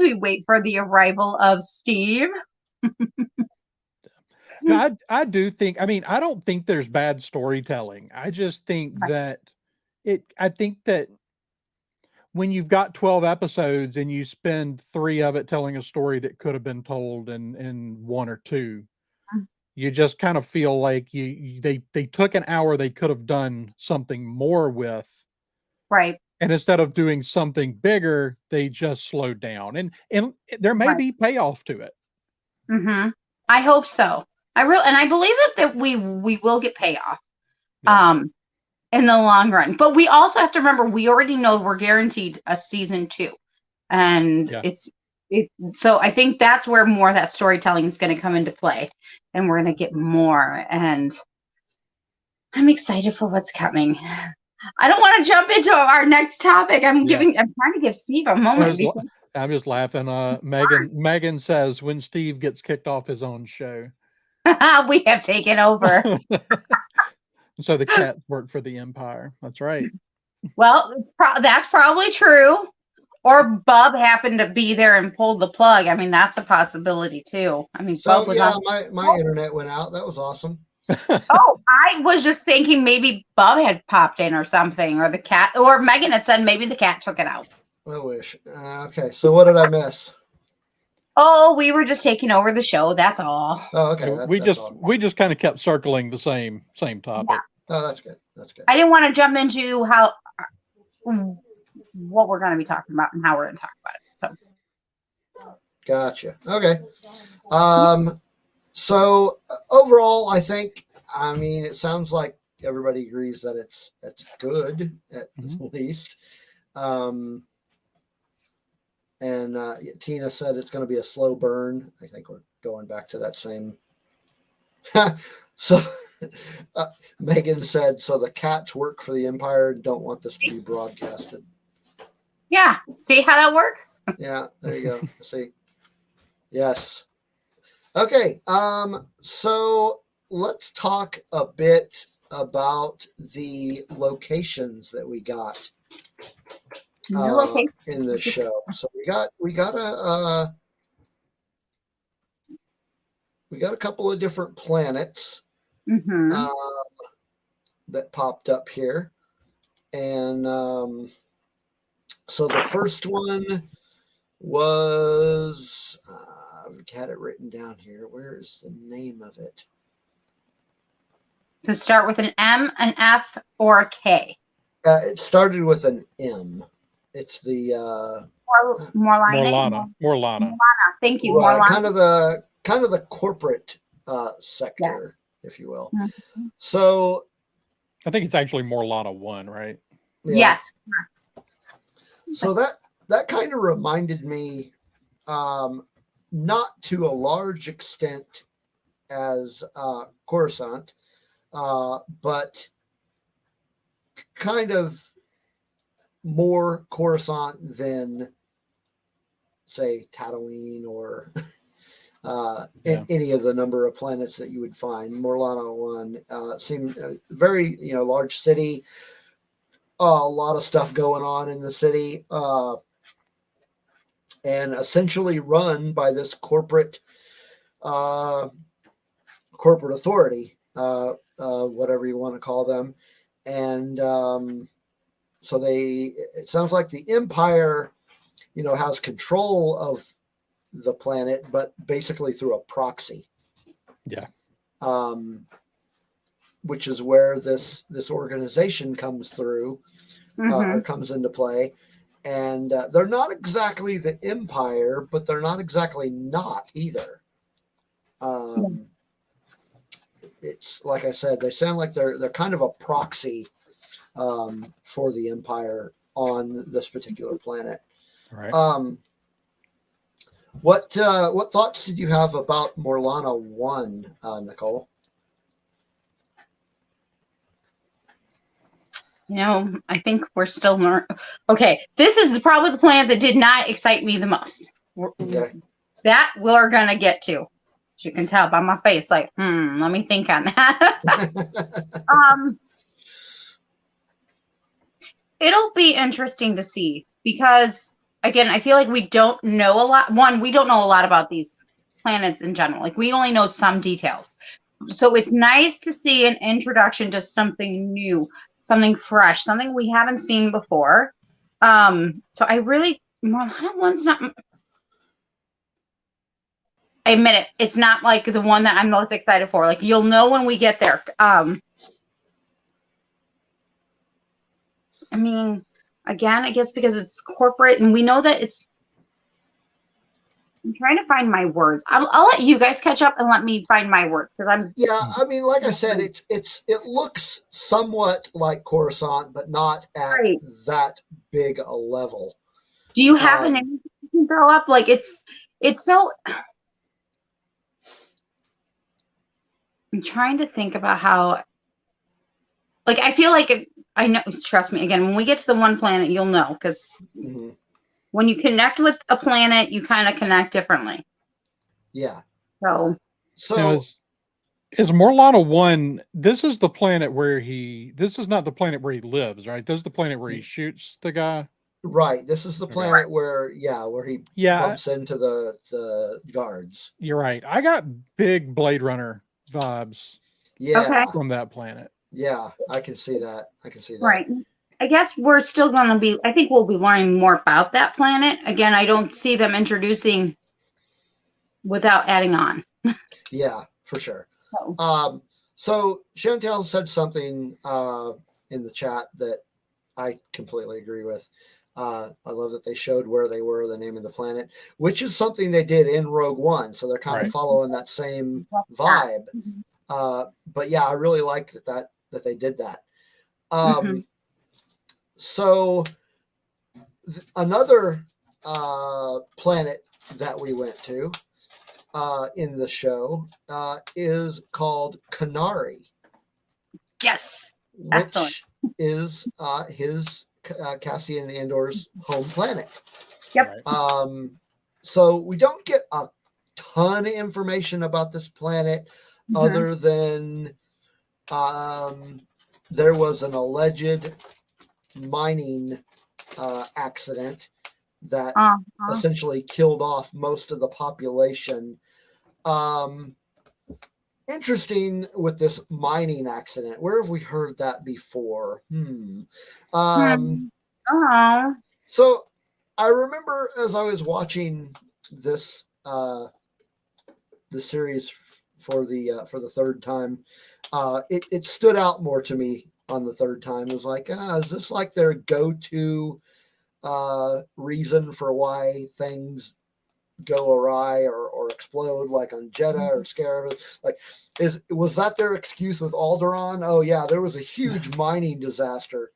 we wait for the arrival of Steve. I do think, I don't think there's bad storytelling. I just think that I think that when you've got 12 episodes and you spend 3 of it telling a story that could have been told in 1 or 2, you just kind of feel like they took an hour they could have done something more with. Right. And instead of doing something bigger, they just slowed down. And there may be payoff to it. Mm-hmm. I hope so. I believe that we will get payoff. In the long run. But we also have to remember, we already know we're guaranteed a season 2. And so I think that's where more of that storytelling is going to come into play. And we're going to get more. And I'm excited for what's coming. I don't want to jump into our next topic. I'm Yeah. trying to give Steve a moment. I'm just laughing. Megan says when Steve gets kicked off his own show. We have taken over. So the cats work for the Empire. That's right. Well, that's probably true. Or Bub happened to be there and pulled the plug. I mean, that's a possibility too. I mean, So Bub was yeah, on. my internet went out. That was awesome. Oh, I was just thinking maybe Bub had popped in or something, or the cat, or Megan had said maybe the cat took it out. I wish. Okay, so what did I miss? Oh, we were just taking over the show. That's all. Oh, okay. We just kind of kept circling the same topic. Yeah. Oh, that's good. That's good. I didn't want to jump into what we're going to be talking about and how we're going to talk about it. So, Gotcha. Okay. So overall, I think, I mean, it sounds like everybody agrees that it's good at least. And Tina said it's going to be a slow burn. I think we're going back to that same. So Megan said, so the cats work for the Empire and don't want this to be broadcasted. yeah. See how that works? Yeah, there you go. See. Yes. Okay. So let's talk a bit about the locations that we got in the show. So we got a couple of different planets that popped up here, and so the first one was I've got it written down here. Where is the name of it? To start with an M, an F, or a K. It started with an M. It's the Morlana. Thank you, right, Morlana. kind of the corporate sector, if you will. Mm-hmm. So I think it's actually Morlana 1, right? Yeah. Yes. So that kind of reminded me, not to a large extent as Coruscant, but kind of more Coruscant than, say, Tatooine or any of the number of planets that you would find. Morlana 1 seemed very, large city, a lot of stuff going on in the city, and essentially run by this corporate authority, whatever you want to call them. And so it sounds like the Empire, has control of the planet, but basically through a proxy. Yeah. Which is where this organization comes through, or comes into play. And they're not exactly the Empire, but they're not exactly not either. It's like I said, they sound like they're kind of a proxy for the Empire on this particular planet. Right. What thoughts did you have about Morlana 1, Nicole? I think we're still learning. Okay, this is probably the planet that did not excite me the most. Okay. That we're going to get to. As you can tell by my face, like, let me think on that. It'll be interesting to see because, again, I feel like we don't know a lot. One, we don't know a lot about these planets in general. Like, we only know some details. So it's nice to see an introduction to something new, something fresh, something we haven't seen before. So I really, Morlana 1's not, I admit it, it's not like the one that I'm most excited for. Like, you'll know when we get there. I mean, again, I guess because it's corporate and we know that I'm trying to find my words. I'll let you guys catch up and let me find my words because Yeah, I mean, like I said, it looks somewhat like Coruscant, but not at that big a level. Do you have a name you can throw up? Like it's so. I'm trying to think about how. Like I feel like I know, trust me, again, when we get to the one planet, you'll know, because when you connect with a planet, you kind of connect differently. Yeah. So Now, is Morlana 1, this is the planet where this is not the planet where he lives, right? This is the planet where he shoots the guy. Right. This is the planet where he bumps into the guards. You're right. I got big Blade Runner vibes from that planet. Yeah, I can see that. Right. I guess we're still going to be, I think we'll be learning more about that planet. Again, I don't see them introducing without adding on. Yeah, for sure. So Chantel said something in the chat that I completely agree with. I love that they showed where they were, the name of the planet, which is something they did in Rogue One. So they're kind of following that same vibe. But yeah, I really like that they did that. So another planet that we went to in the show is called Canary. Yes. Which is his Cassian Andor's home planet. Yep. So we don't get a ton of information about this planet other than there was an alleged mining accident that essentially killed off most of the population. Interesting with this mining accident. Where have we heard that before? So I remember as I was watching this the series for the third time, it stood out more to me on the third time. It was like, is this like their go-to reason for why things go awry or explode, like on Jeddah or Scarab? Like, was that their excuse with Alderaan? Oh yeah, there was a huge mining disaster.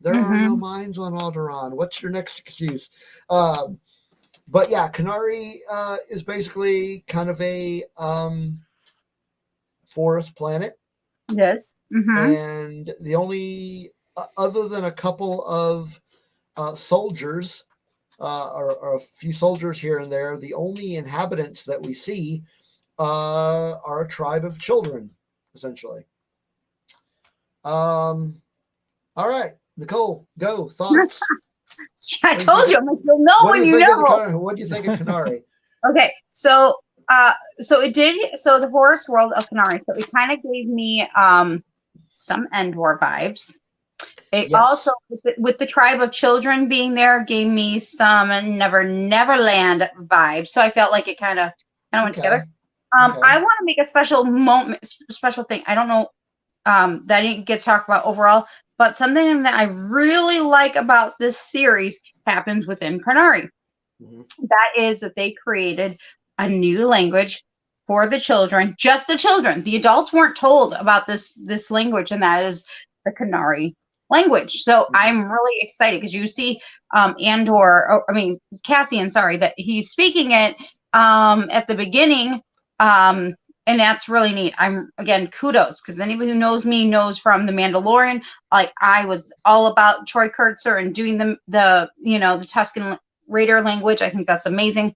There are no mines on Alderaan. What's your next excuse? But yeah, Canary is basically kind of a forest planet. Yes. And the only, other than a couple of soldiers, or a few soldiers here and there, the only inhabitants that we see are a tribe of children, essentially. All right, Nicole, go. Thoughts? I told you, you'll know when you know. What do you think of Canary? Okay, so it did. So the forest world of Canary. So it kind of gave me some Andor vibes. It also, with the tribe of children being there, gave me some Neverland vibes. So I felt like it kind of went together. I want to make a special thing. I don't know that didn't get talked about overall, but something that I really like about this series happens within Canary. That is that they created a new language for the children, just the children. The adults weren't told about this language, and that is the Canary language. So I'm really excited because you see Cassian, that he's speaking it at the beginning, and that's really neat. Kudos, because anybody who knows me knows from The Mandalorian, like I was all about Troy Kurtzer and doing the Tusken Raider language. I think that's amazing.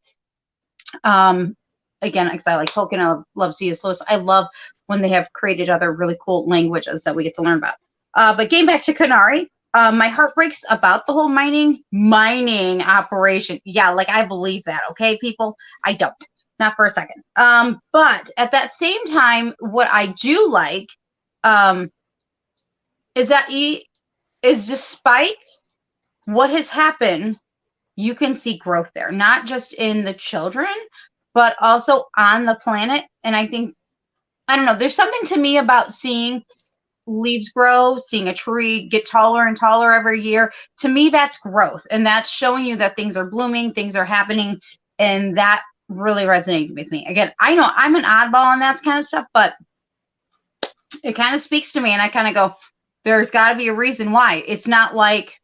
Because I like Tolkien, I love C.S. Lewis. I love when they have created other really cool languages that we get to learn about. But getting back to Canary, my heart breaks about the whole mining operation. Yeah, like I believe that. Okay, people, I don't. Not for a second. But at that same time, what I do like is that despite what has happened, you can see growth there, not just in the children, but also on the planet. And I think, I don't know, there's something to me about seeing leaves grow, seeing a tree get taller and taller every year. To me, that's growth. And that's showing you that things are blooming, things are happening. And that really resonated with me. Again, I know I'm an oddball on that kind of stuff, but it kind of speaks to me. And I kind of go, there's got to be a reason why. It's not like,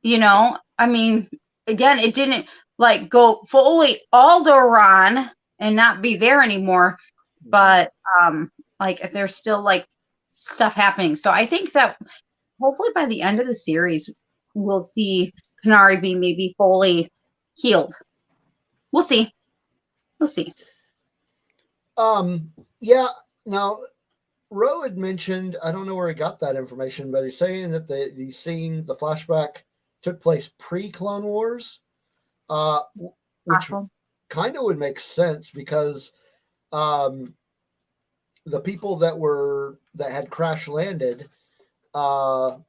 again, it didn't like go fully Alderaan and not be there anymore, but there's still like stuff happening. So I think that hopefully by the end of the series, we'll see Kanari be maybe fully healed. We'll see. We'll see. Yeah. Now, Ro had mentioned, I don't know where he got that information, but he's saying that the scene, the flashback, took place pre-Clone Wars, which Awesome. kind of would make sense because the people that had crash landed were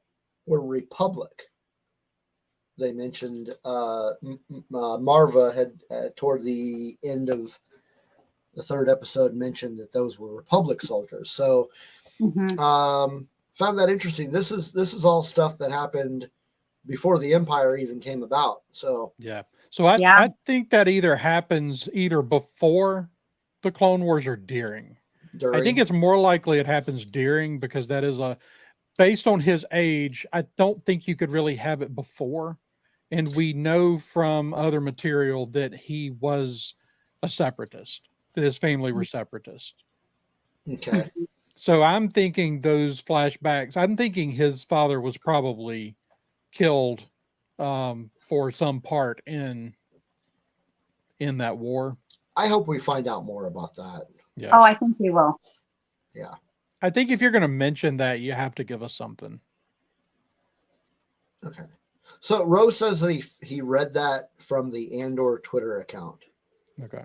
Republic. They mentioned Marva had toward the end of the third episode mentioned that those were Republic soldiers. So found that interesting. This is all stuff that happened before the Empire even came about. So yeah. So I think that either happens either before the Clone Wars or during. I think it's more likely it happens during, because that is based on his age, I don't think you could really have it before. And we know from other material that he was a separatist, that his family were separatists. Okay. So I'm thinking those flashbacks, I'm thinking his father was probably killed for some part in that war. I hope we find out more about that. Yeah. Oh, I think we will. Yeah. I think if you're going to mention that, you have to give us something. Okay. So Rose says that he read that from the Andor Twitter account. Okay.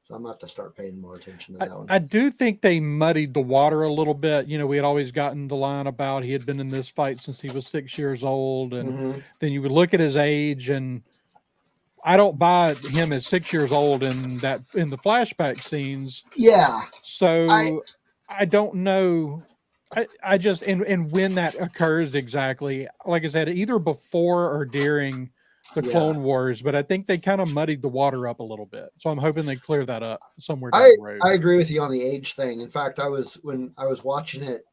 So I'm going to have to start paying more attention to that one. I do think they muddied the water a little bit. You know, we had always gotten the line about he had been in this fight since he was 6 years old. And then you would look at his age, and I don't buy him as 6 years old in the flashback scenes. Yeah. So I don't know. I just, and when that occurs exactly, like I said, either before or during the Clone Wars, but I think they kind of muddied the water up a little bit. So I'm hoping they clear that up somewhere down the road. I agree with you on the age thing. In fact, when I was watching it,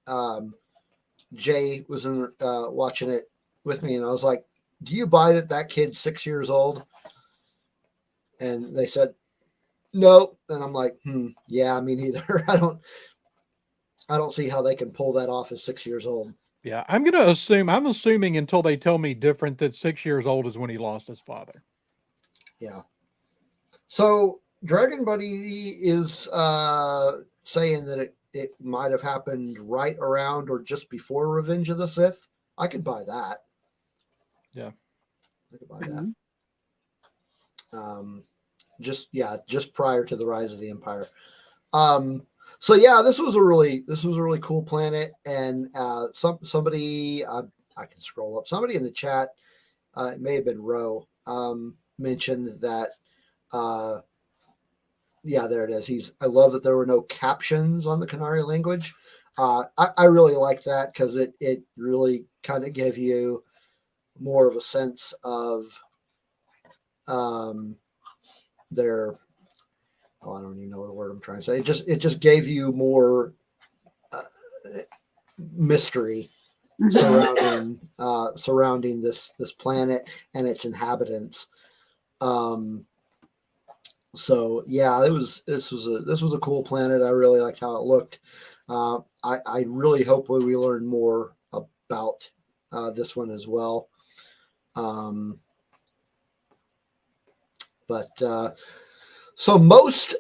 Jay was watching it with me, and I was like, do you buy that kid's 6 years old? And they said, no. And I'm like, yeah, me neither. I don't see how they can pull that off at 6 years old. Yeah, I'm assuming until they tell me different, that 6 years old is when he lost his father. Yeah. So Dragon Buddy is saying that it might have happened right around or just before Revenge of the Sith. I could buy that. Yeah. I could buy that. Just prior to the rise of the Empire. So yeah, this was a really cool planet, and somebody I can scroll up. Somebody in the chat, it may have been Ro, mentioned that. There it is. I love that there were no captions on the Kanari language. I really like that because it really kind of gave you more of a sense of their. I don't even know the word I'm trying to say. It just gave you more mystery surrounding this planet and its inhabitants. So yeah, this was a cool planet. I really liked how it looked. I really hope we learn more about this one as well. So most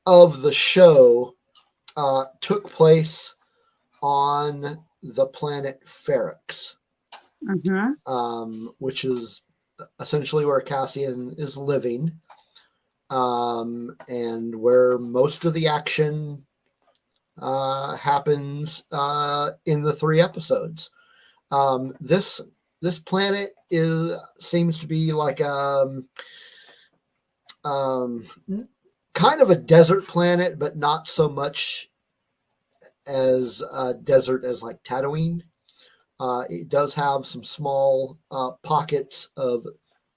of the show took place on the planet Ferrix, which is essentially where Cassian is living, and where most of the action happens in the 3 episodes. This planet seems to be like kind of a desert planet, but not so much as a desert as like Tatooine. It does have some small pockets of,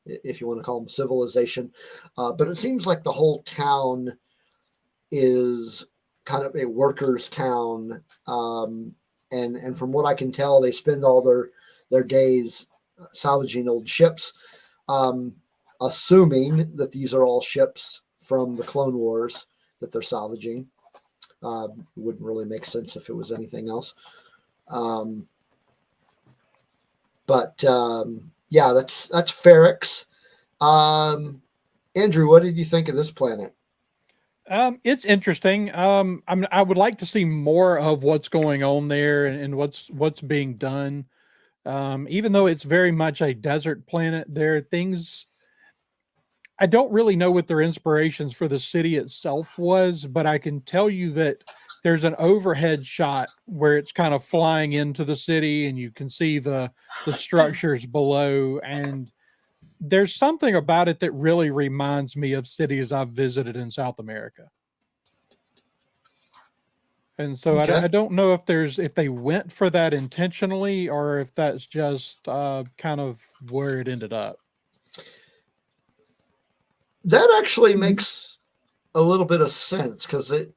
if you want to call them, civilization, but it seems like the whole town is kind of a workers' town, and from what I can tell, they spend all their days salvaging old ships, assuming that these are all ships from the Clone Wars that they're salvaging. It wouldn't really make sense if it was anything else. But yeah, that's Ferrix. Andrew, what did you think of this planet? It's interesting. I would like to see more of what's going on there and what's being done. Even though it's very much a desert planet, there are things I don't really know what their inspirations for the city itself was, but I can tell you that there's an overhead shot where it's kind of flying into the city and you can see the structures below, and there's something about it that really reminds me of cities I've visited in South America. And so Okay. I don't know if they went for that intentionally or if that's just kind of where it ended up. That actually makes a little bit of sense, because it,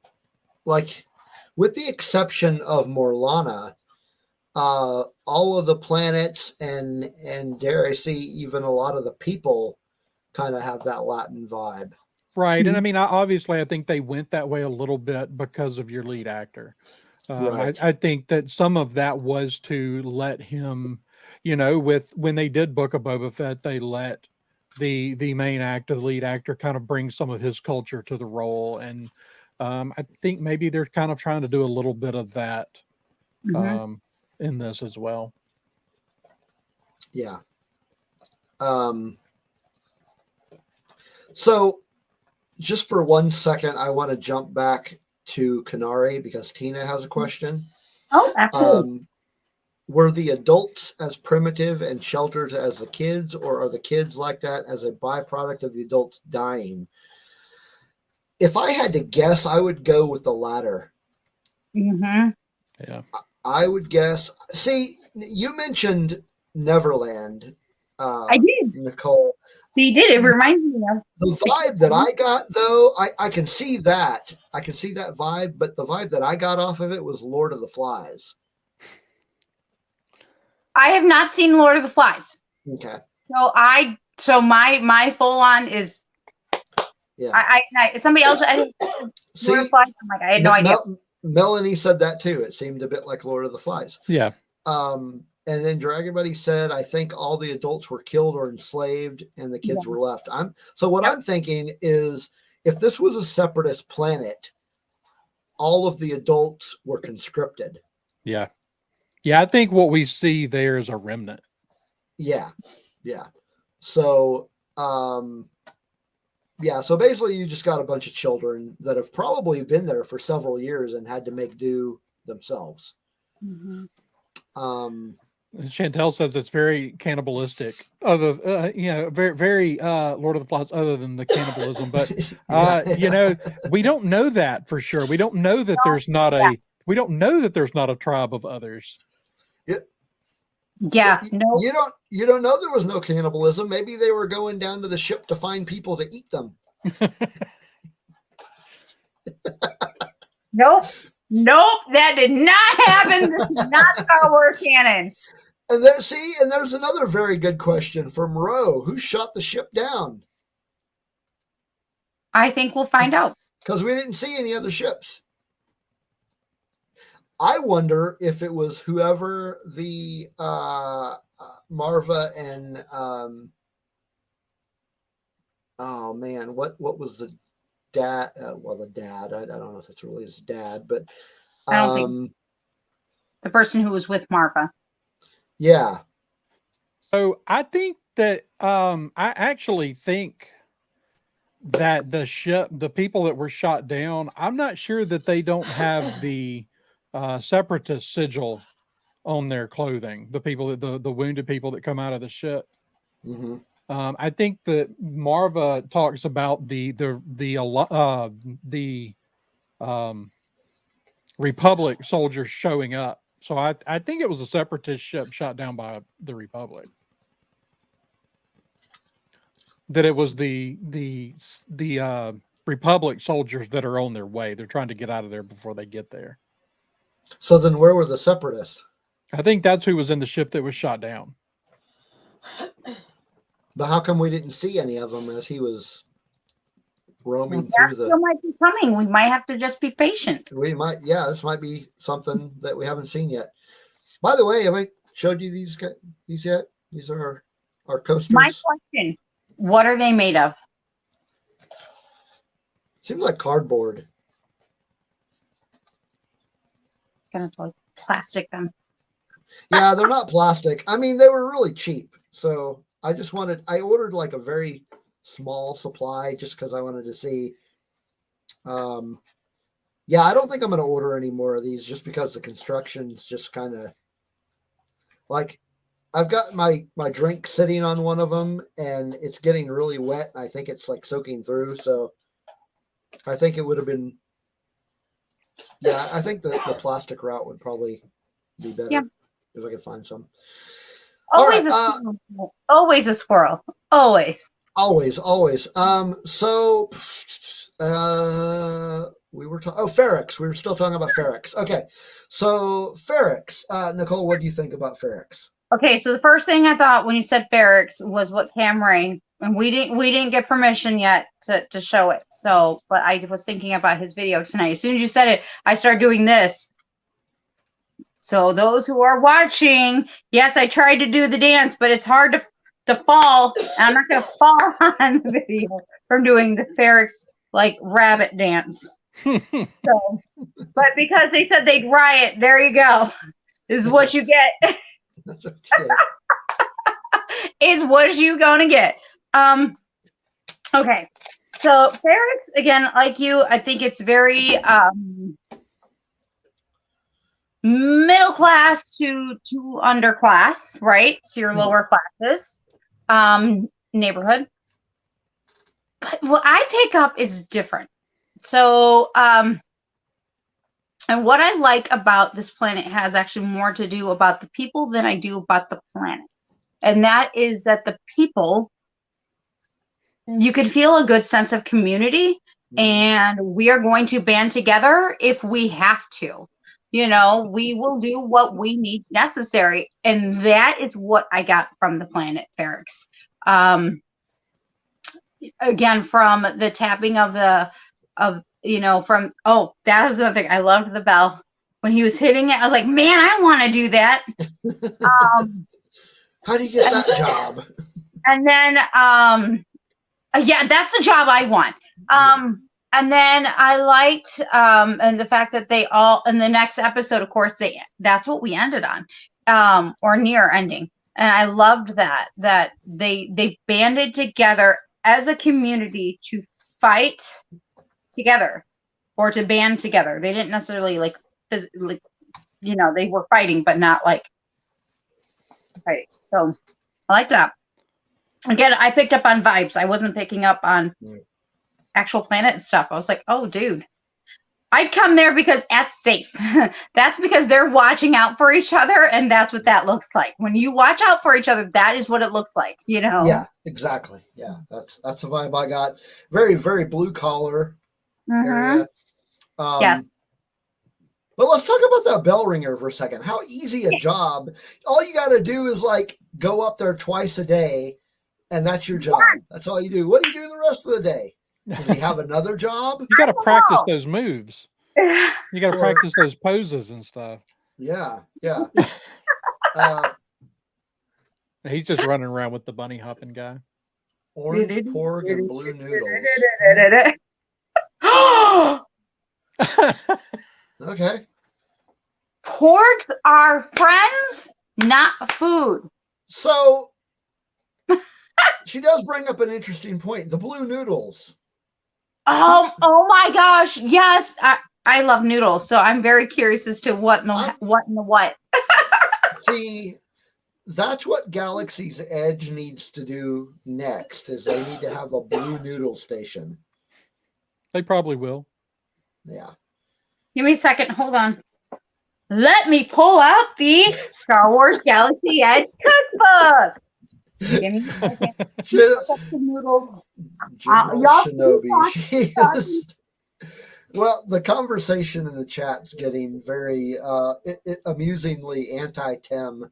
like, with the exception of Morlana, all of the planets and dare I say even a lot of the people kind of have that Latin vibe. Right. And I mean, obviously, I think they went that way a little bit because of your lead actor. Right. I think that some of that was to let him, when they did Book of Boba Fett, they let the main actor, the lead actor, kind of bring some of his culture to the role. And I think maybe they're kind of trying to do a little bit of that in this as well. Yeah. So just for 1 second, I want to jump back to Canary because Tina has a question. Oh, absolutely. Were the adults as primitive and sheltered as the kids, or are the kids like that as a byproduct of the adults dying? If I had to guess, I would go with the latter. Mm-hmm. Yeah. I would guess. See, you mentioned Neverland. I did. Nicole. So you did. It reminds me of The vibe that I got, though, I can see that. I can see that vibe, but the vibe that I got off of it was Lord of the Flies. I have not seen Lord of the Flies. Okay. So my full on is I somebody else I See, Lord of the Flies. I'm like, I had no idea. Melanie said that too. It seemed a bit like Lord of the Flies. Yeah. And then Dragon Buddy said, I think all the adults were killed or enslaved and the kids were left. I'm thinking is, if this was a separatist planet, all of the adults were conscripted. Yeah. Yeah. I think what we see there is a remnant. Yeah. Yeah. So, so basically you just got a bunch of children that have probably been there for several years and had to make do themselves. Mm-hmm. Chantel says it's very cannibalistic. Very, very Lord of the Flies, other than the cannibalism. But we don't know that for sure. We don't know that there's not a tribe of others. Yeah, no. You don't know there was no cannibalism. Maybe they were going down to the ship to find people to eat them. Nope, that did not happen. This is not Star Wars canon. And there's another very good question from Ro. Who shot the ship down? I think we'll find out. Because we didn't see any other ships. I wonder if it was whoever the Marva and oh man, what was the dad? The dad. I don't know if it's really his dad, but I don't think the person who was with Marva. Yeah. So I think that I actually think that the people that were shot down, I'm not sure that they don't have the separatist sigil on their clothing. The people that the wounded people that come out of the ship. Mm-hmm. I think that Marva talks about the Republic soldiers showing up. So I think it was a separatist ship shot down by the Republic. That it was the Republic soldiers that are on their way. They're trying to get out of there before they get there. So then where were the separatists? I think that's who was in the ship that was shot down. But how come we didn't see any of them as he was roaming through the... Still might be coming. We might have to just be patient. We might, this might be something that we haven't seen yet. By the way, showed you these yet? These are our coasters. My question: what are they made of? Seems like cardboard. Kind of like plastic then. Yeah, they're not plastic. I mean, they were really cheap. So I ordered like a very small supply just because I wanted to see. Yeah, I don't think I'm going to order any more of these just because the construction's just kind of like, I've got my drink sitting on one of them and it's getting really wet. I think it's like soaking through. So I think it would have been, yeah, I think the plastic route would probably be better if I could find some. Always All right, a squirrel. Always a squirrel. Always. Always. So we were talking, Ferrex. We were still talking about Ferrex. Okay. So Ferrex, Nicole, what do you think about Ferrex? Okay, so the first thing I thought when you said Ferrex was what Camray, and we didn't get permission yet to show it. So, but I was thinking about his video tonight. As soon as you said it, I started doing this. So those who are watching, yes, I tried to do the dance, but it's hard to fall. And I'm not going to fall on the video from doing the Ferrex like rabbit dance. So, but because they said they'd riot, there you go. This is what you get. That's okay. Is what you gonna get. Okay. So Ferrex, again, like you, I think it's very middle class to underclass, right? So your lower classes neighborhood. But what I pick up is different. So and what I like about this planet has actually more to do about the people than I do about the planet. And that is that the people, you can feel a good sense of community, and we are going to band together if we have to. You know, we will do what we need necessary. And that is what I got from the planet Ferrex. Again, from the tapping of that was another thing. I loved the bell. When he was hitting it, I was like, man, I want to do that. How do you get that job? And then, yeah, that's the job I want. And then I liked, and the fact that they all, in the next episode, of course, that's what we ended on, or near ending. And I loved that they banded together as a community to fight together or to band together. They didn't necessarily like they were fighting, but not like fighting. So I like that. Again, I picked up on vibes. I wasn't picking up on actual planet stuff. I was like, oh, dude, I'd come there because that's safe. That's because they're watching out for each other. And that's what that looks like. When you watch out for each other, that is what it looks like, you know? Yeah, exactly. Yeah, that's the vibe I got. Very, very blue collar area. Yeah. But let's talk about that bell ringer for a second. How easy a job. All you got to do is like go up there twice a day, and that's your job. That's all you do. What do you do the rest of the day? Does he have another job? You got to practice those moves. You got to practice those poses and stuff. Yeah. He's just running around with the bunny hopping guy. Orange pork and blue noodles. Okay. Porgs are friends, not food. So she does bring up an interesting point. The blue noodles. Oh my gosh. Yes. I love noodles. So I'm very curious as to what in the what. See, that's what Galaxy's Edge needs to do next, is they need to have a blue noodle station. They probably will. Yeah. Give me a second. Hold on. Let me pull out the Star Wars Galaxy Edge cookbook. Give me a second. Noodles. Shinobi. Well, the conversation in the chat's getting very amusingly anti-Tem.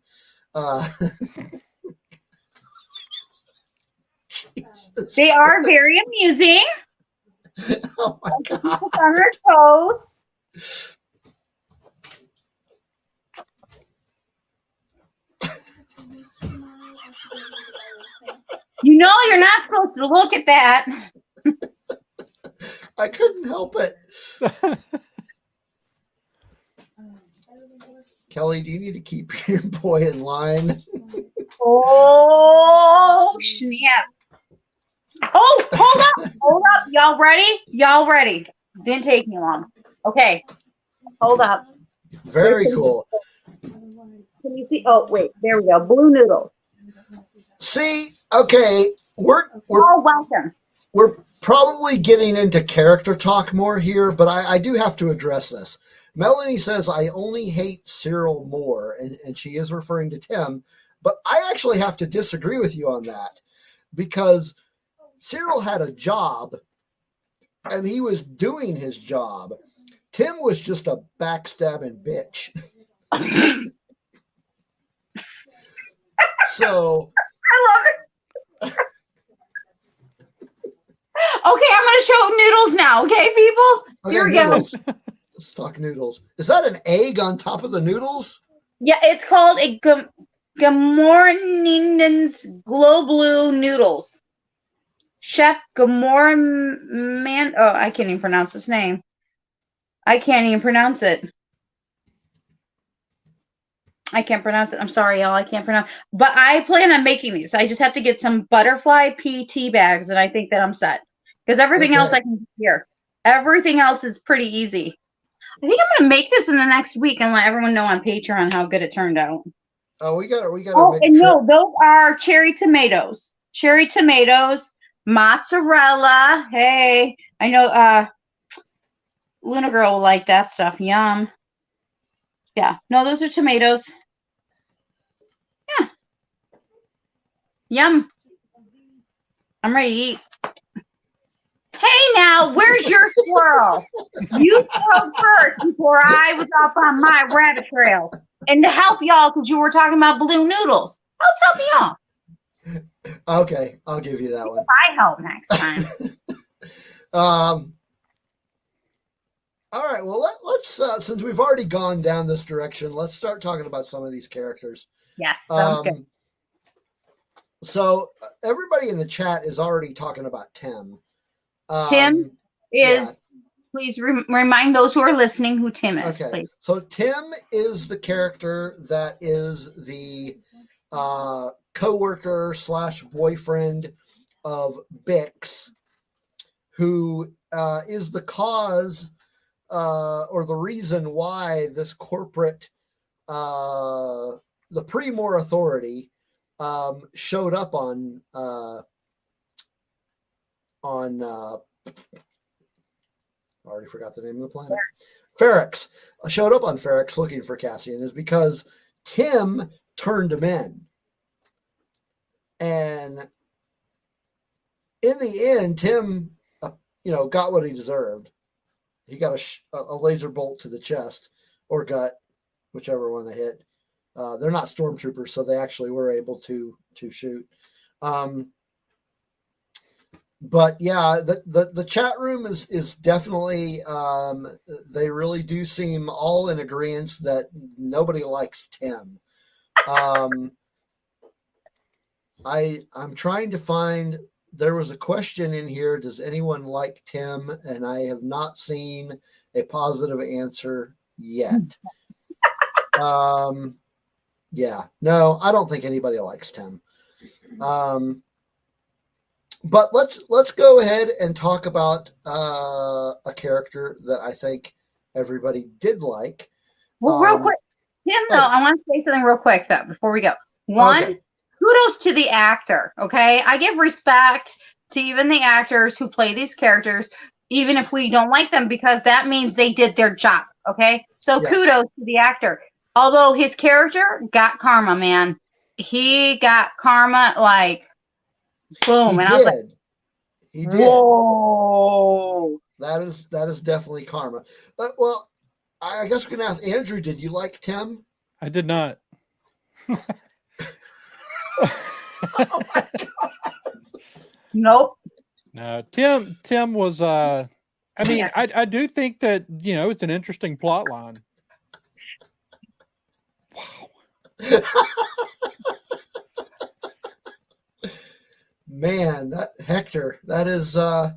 They are very amusing. Oh my God. On her toes. You know you're not supposed to look at that. I couldn't help it. Kelly, do you need to keep your boy in line? Oh, snap. Oh, hold up. Hold up. Y'all ready? Y'all ready? Didn't take me long. Okay. Hold up. Very cool. Can you see? Oh, wait. There we go. Blue noodles. See, okay, we're Oh, welcome. we're probably getting into character talk more here, but I do have to address this. Melanie says, I only hate Cyril more, and she is referring to Tim, but I actually have to disagree with you on that because Cyril had a job and he was doing his job. Tim was just a backstabbing bitch. So I love it. Okay, I'm going to show noodles now. Okay, people? okay, Here we noodles. go. Let's talk noodles. Is that an egg on top of the noodles? Yeah, it's called a Gamornin's Glow Blue Noodles. Chef Gamorman. Oh, I can't even pronounce his name. I can't even pronounce it. I can't pronounce it. I'm sorry, y'all. I can't pronounce. But I plan on making these. I just have to get some butterfly pea tea bags, and I think that I'm set. Because everything else I can do here. Everything else is pretty easy. I think I'm going to make this in the next week and let everyone know on Patreon how good it turned out. Oh, we got to Oh, make and sure. no, those are cherry tomatoes. Cherry tomatoes, mozzarella. Hey, I know Luna Girl will like that stuff. Yum. Yeah, no, those are tomatoes. Yeah. Yum. I'm ready to eat. Hey now, where's your squirrel? You spoke first before I was off on my rabbit trail. And to help y'all, because you were talking about blue noodles, let's help y'all. Okay, I'll give you that one. I help next time. All right, well, let's since we've already gone down this direction, let's start talking about some of these characters. Yes, sounds good. So everybody in the chat is already talking about Tim. Tim is, please remind those who are listening who Tim is. Okay, Please. so Tim is the character that is the co-worker / boyfriend of Bix, who is the cause or the reason why this corporate, the Pre-More Authority, showed up on I already forgot the name of the planet. Ferrix showed up on Ferrix looking for Cassian is because Tim turned him in. And in the end, Tim, got what he deserved. He got a laser bolt to the chest or gut, whichever one they hit. They're not stormtroopers, so they actually were able to shoot. But yeah, the chat room is definitely they really do seem all in agreement that nobody likes Tim. I'm trying to find, there was a question in here, does anyone like Tim? And I have not seen a positive answer yet. Yeah, no, I don't think anybody likes Tim. But let's go ahead and talk about a character that I think everybody did like. Well, real quick, Tim, though, I want to say something real quick, though, before we go. One, kudos to the actor, okay? I give respect to even the actors who play these characters, even if we don't like them, because that means they did their job, okay? So kudos to the actor. Although his character got karma, man. He got karma like... boom, he and did. I was like, he did. Whoa. That is definitely karma. But well, I guess we can ask Andrew, did you like Tim? I did not. Oh my God. Nope. No, Tim was I mean, I do think that, it's an interesting plot line. Wow. Man, that Hector, that is I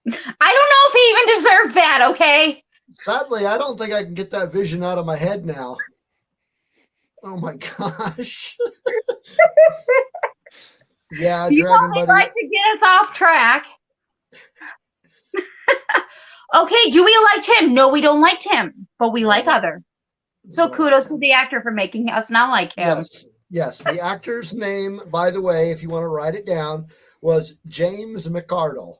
don't know if he even deserved that, okay? sadly, I don't think I can get that vision out of my head now. Oh my gosh. Yeah, You Dragon always Buddy. like to get us off track. Okay, do we like him? No, we don't like him, but we like other. So Don't kudos like to him. the actor for making us not like him. Yes. The actor's name, by the way, if you want to write it down, was James McArdle.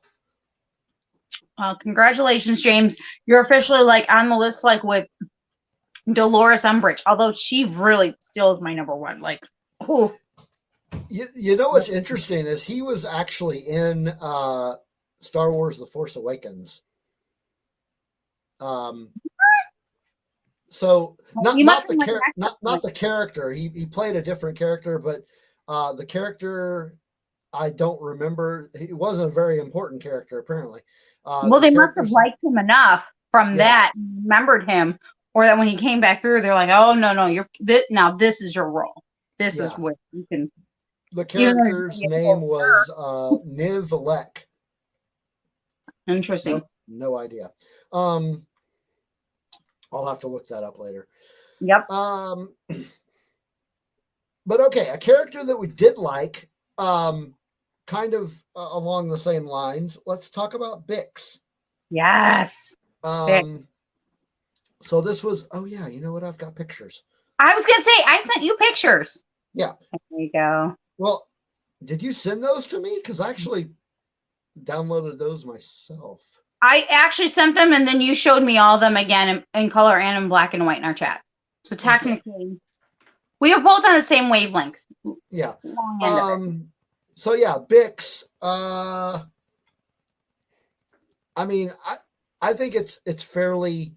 Congratulations, James. You're officially like on the list, like with Dolores Umbridge, although she really still is my number one. Like, oh, You know what's interesting is he was actually in Star Wars: The Force Awakens. So not the character. He played a different character, but the character I don't remember. He wasn't a very important character apparently. well, they must have liked him enough from that, remembered him, or that when he came back through, they're like, "Oh no, you're now this is your role. This is what you can." The character's name was Niv Lek. Interesting. No idea. I'll have to look that up later. Yep. But okay, a character that we did like, kind of along the same lines. Let's talk about Bix. Yes. So this was. Oh yeah, you know what? I've got pictures. I was gonna say I sent you pictures. Yeah. There you go. Well, did you send those to me? Because I actually downloaded those myself. I actually sent them, and then you showed me all of them again in color and in black and white in our chat. So technically, we are both on the same wavelength. Yeah. So yeah, Bix. I mean, I think it's fairly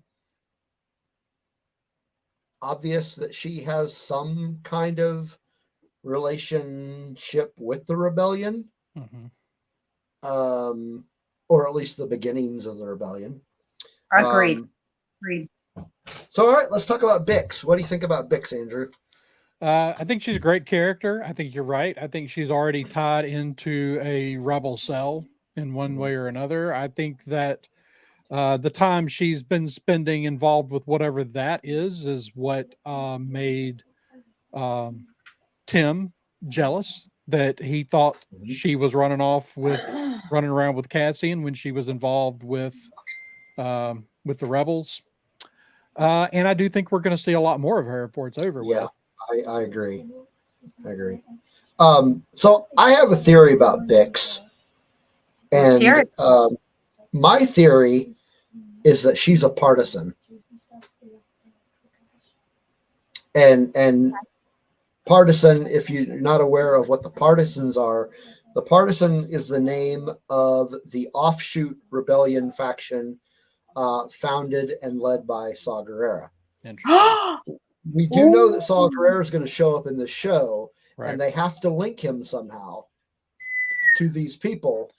obvious that she has some kind of relationship with the rebellion. Or at least the beginnings of the rebellion. Agreed. So, all right, let's talk about Bix. What do you think about Bix, Andrew? I think she's a great character. I think you're right. I think she's already tied into a rebel cell in one way or another. I think that the time she's been spending involved with whatever that is what made Tim jealous, that he thought she was running around with Cassian when she was involved with the rebels. And I do think we're going to see a lot more of her before it's over with. I agree. So I have a theory about Bix. And my theory is that she's a partisan. And partisan, if you're not aware of what the partisans are, the partisan is the name of the offshoot rebellion faction founded and led by Saw Gerrera. We do know that Saw Gerrera is going to show up in the show, and they have to link him somehow to these people.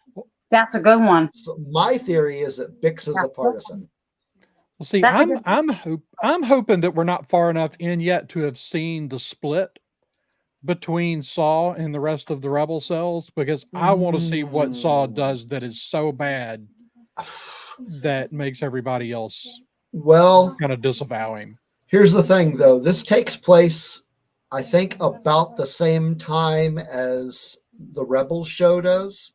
That's a good one. So my theory is that Bix is a partisan. Well, see, I'm hoping that we're not far enough in yet to have seen the split between Saw and the rest of the rebel cells, because I want to see what Saw does that is so bad that makes everybody else kind of disavow him. Here's the thing, though. This takes place, I think, about the same time as the Rebels show does.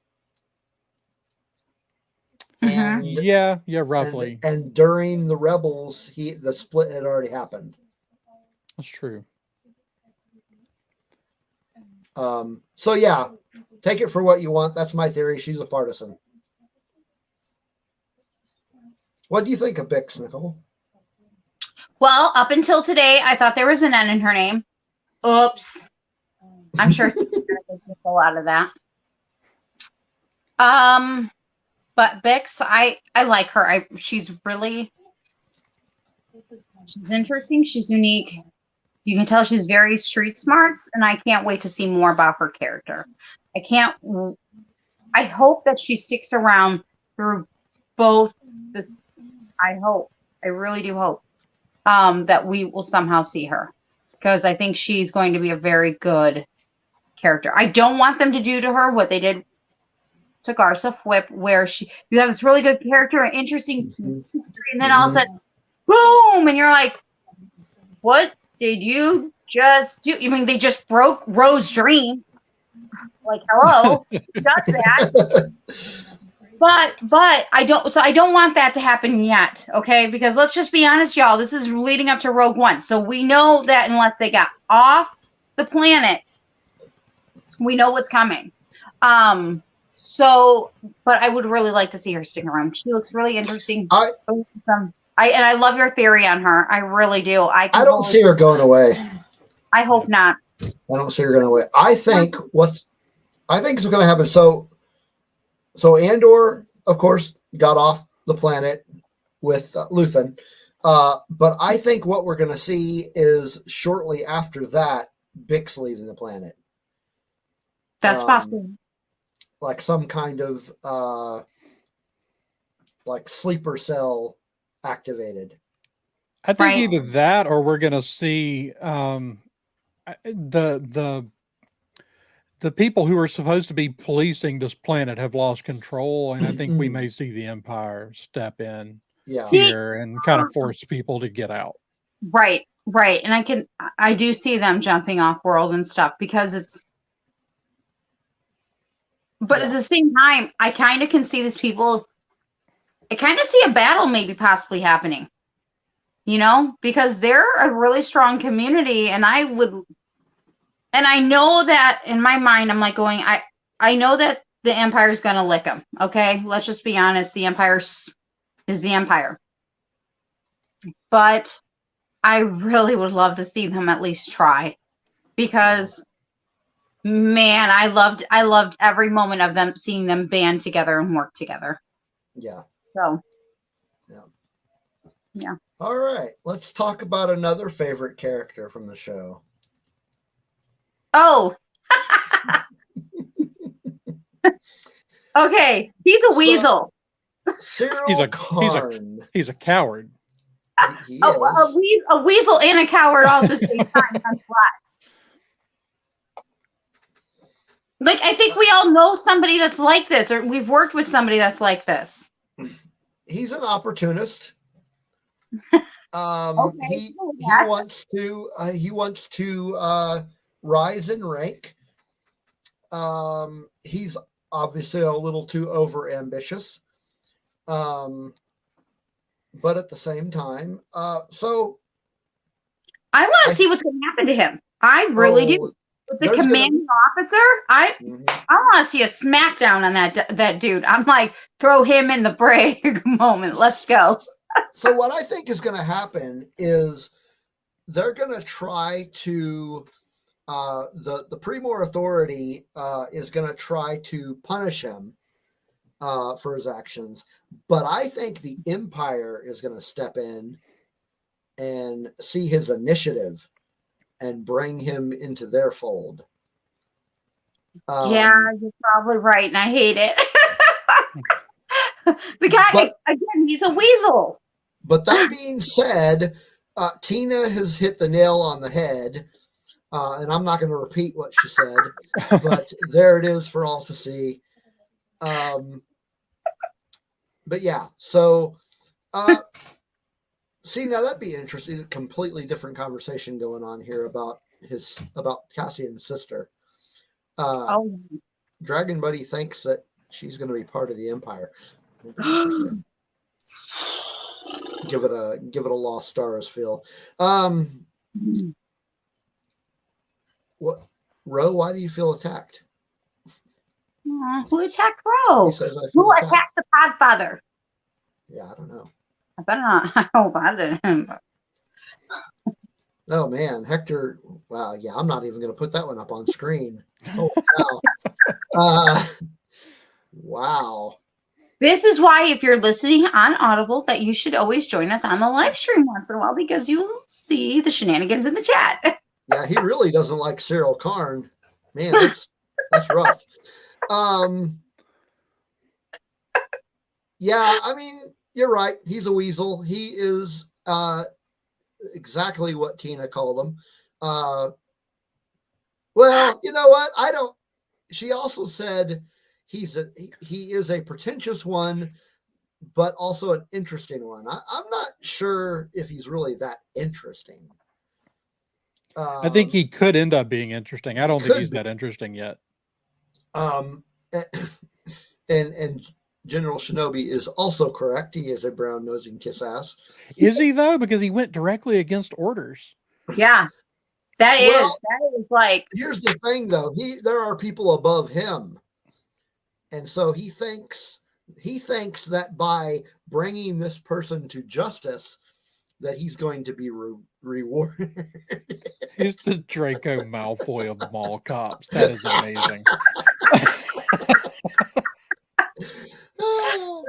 And, yeah, roughly. And during the Rebels, the split had already happened. That's true. So yeah, take it for what you want. That's my theory. She's a partisan. What do you think of Bix, Nicole? Well, up until today, I thought there was an N in her name. Oops. I'm sure she's going to get a lot of that. But Bix, I like her. She's interesting. She's unique. You can tell she's very street smarts, and I can't wait to see more about her character. I hope that she sticks around through both this. I really do hope that we will somehow see her, because I think she's going to be a very good character. I don't want them to do to her what they did to Garza Fwip, where you have this really good character and interesting history, and then all of a sudden, boom, and you're like, what did you just do? I mean, they just broke Rose's dream. Like, hello, who does that? But I don't want that to happen yet, okay? Because let's just be honest, y'all. This is leading up to Rogue One, so we know that unless they got off the planet, we know what's coming. So, but I would really like to see her stick around. She looks really interesting. I love your theory on her. I really do. I don't see her going away. I hope not. I don't see her going away. I think is going to happen. So Andor, of course, got off the planet with Luthen. But I think what we're going to see is shortly after that, Bix leaving the planet. That's possible. Like some kind of like sleeper cell activated. I think either that or we're going to see the people who are supposed to be policing this planet have lost control, and I think we may see the Empire step in here and kind of force people to get out. Right. And I do see them jumping off world and stuff because it's. But at the same time, I kind of can see these people. I kind of see a battle maybe possibly happening, because they're a really strong community. And I know that in my mind, I'm like going, I know that the Empire is going to lick them. Okay. Let's just be honest. The Empire is the Empire. But I really would love to see them at least try because man, I loved every moment of them, seeing them band together and work together. Yeah. So. Yeah. All right. Let's talk about another favorite character from the show. Oh. Okay. He's a weasel. Cyril Karn. He's a coward. He a weasel and a coward all at the same time. Like, I think we all know somebody that's like this, or we've worked with somebody that's like this. He's an opportunist. Okay, he wants to rise in rank. He's obviously a little too over ambitious. But at the same time, so I want to see what's going to happen to him. I really do. With the commanding officer, I want to see a smackdown on that dude. I'm like, throw him in the Brig moment. Let's go. So what I think is going to happen is they're going to try to the Primor Authority is going to try to punish him for his actions, but I think the Empire is going to step in and see his initiative and bring him into their fold. Yeah, you're probably right, and I hate it. The guy, again, he's a weasel. But that being said, Tina has hit the nail on the head, and I'm not going to repeat what she said, but there it is for all to see. But yeah, so see, now that'd be interesting. A completely different conversation going on here about Cassian's sister. Dragon Buddy thinks that she's going to be part of the Empire. Interesting. Give it a Lost Stars feel. What, Ro? Why do you feel attacked? Who attacked Ro? He says, who attacked the Podfather? Yeah, I don't know. I better not. I hope I didn't. Oh man, Hector. Wow. Yeah, I'm not even going to put that one up on screen. Oh wow. Wow. This is why, if you're listening on Audible, that you should always join us on the live stream once in a while, because you will see the shenanigans in the chat. Yeah, he really doesn't like Cyril Karn. Man, that's rough. Yeah, I mean, you're right. He's a weasel. He is exactly what Tina called him. Well, you know what? I don't. She also said he is a pretentious one, but also an interesting one. I'm not sure if he's really that interesting. I think he could end up being interesting. I don't think he's that interesting yet. And General Shinobi is also correct. He is a brown-nosing kiss-ass. Is he though? Because he went directly against orders. Yeah, that is like. Here's the thing, though. There are people above him, and so he thinks that by bringing this person to justice, that he's going to be rewarded. He's the Draco Malfoy of mall cops. That is amazing. Oh,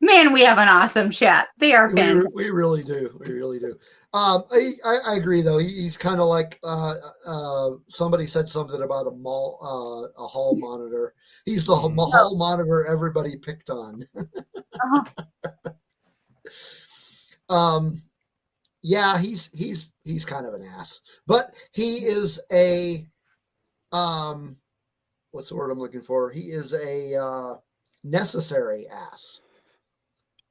Man, we have an awesome chat. They are fantastic. we really do. We really do. I agree, though. He's kind of like somebody said something about a hall monitor. He's the hall monitor everybody picked on. Yeah, he's kind of an ass, but he is a what's the word I'm looking for? He is a necessary ass.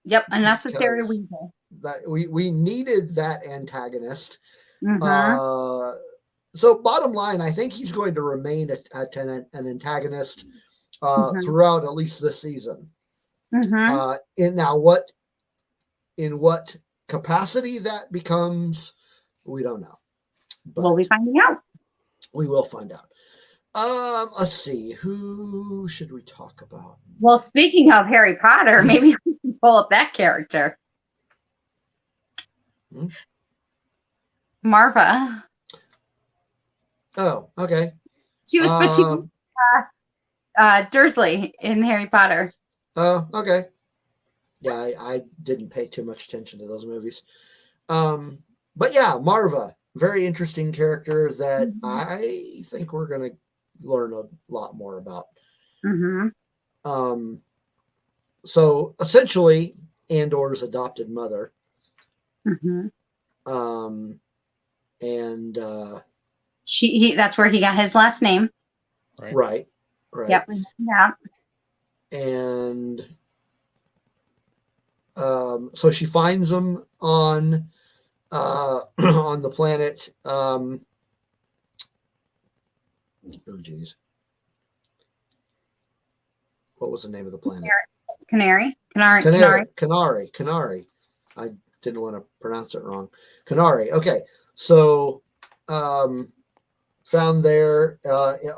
Yep, a necessary evil. That we needed that antagonist. Mm-hmm. So bottom line, I think he's going to remain an antagonist throughout at least this season. Mm-hmm. In what capacity that becomes, we don't know. But we'll be finding out. We will find out. Let's see. Who should we talk about? Well, speaking of Harry Potter, maybe we can pull up that character. Marva. Oh, okay. She was Dursley in Harry Potter. Oh, okay. Yeah, I didn't pay too much attention to those movies. But yeah, Marva, very interesting character that I think we're going to learn a lot more about. So essentially, Andor's adopted mother. And that's where he got his last name. Right. Yep. Yeah. And so she finds him on the planet. Oh geez, what was the name of the planet? Canary. I didn't want to pronounce it wrong. Canary. Okay, so found there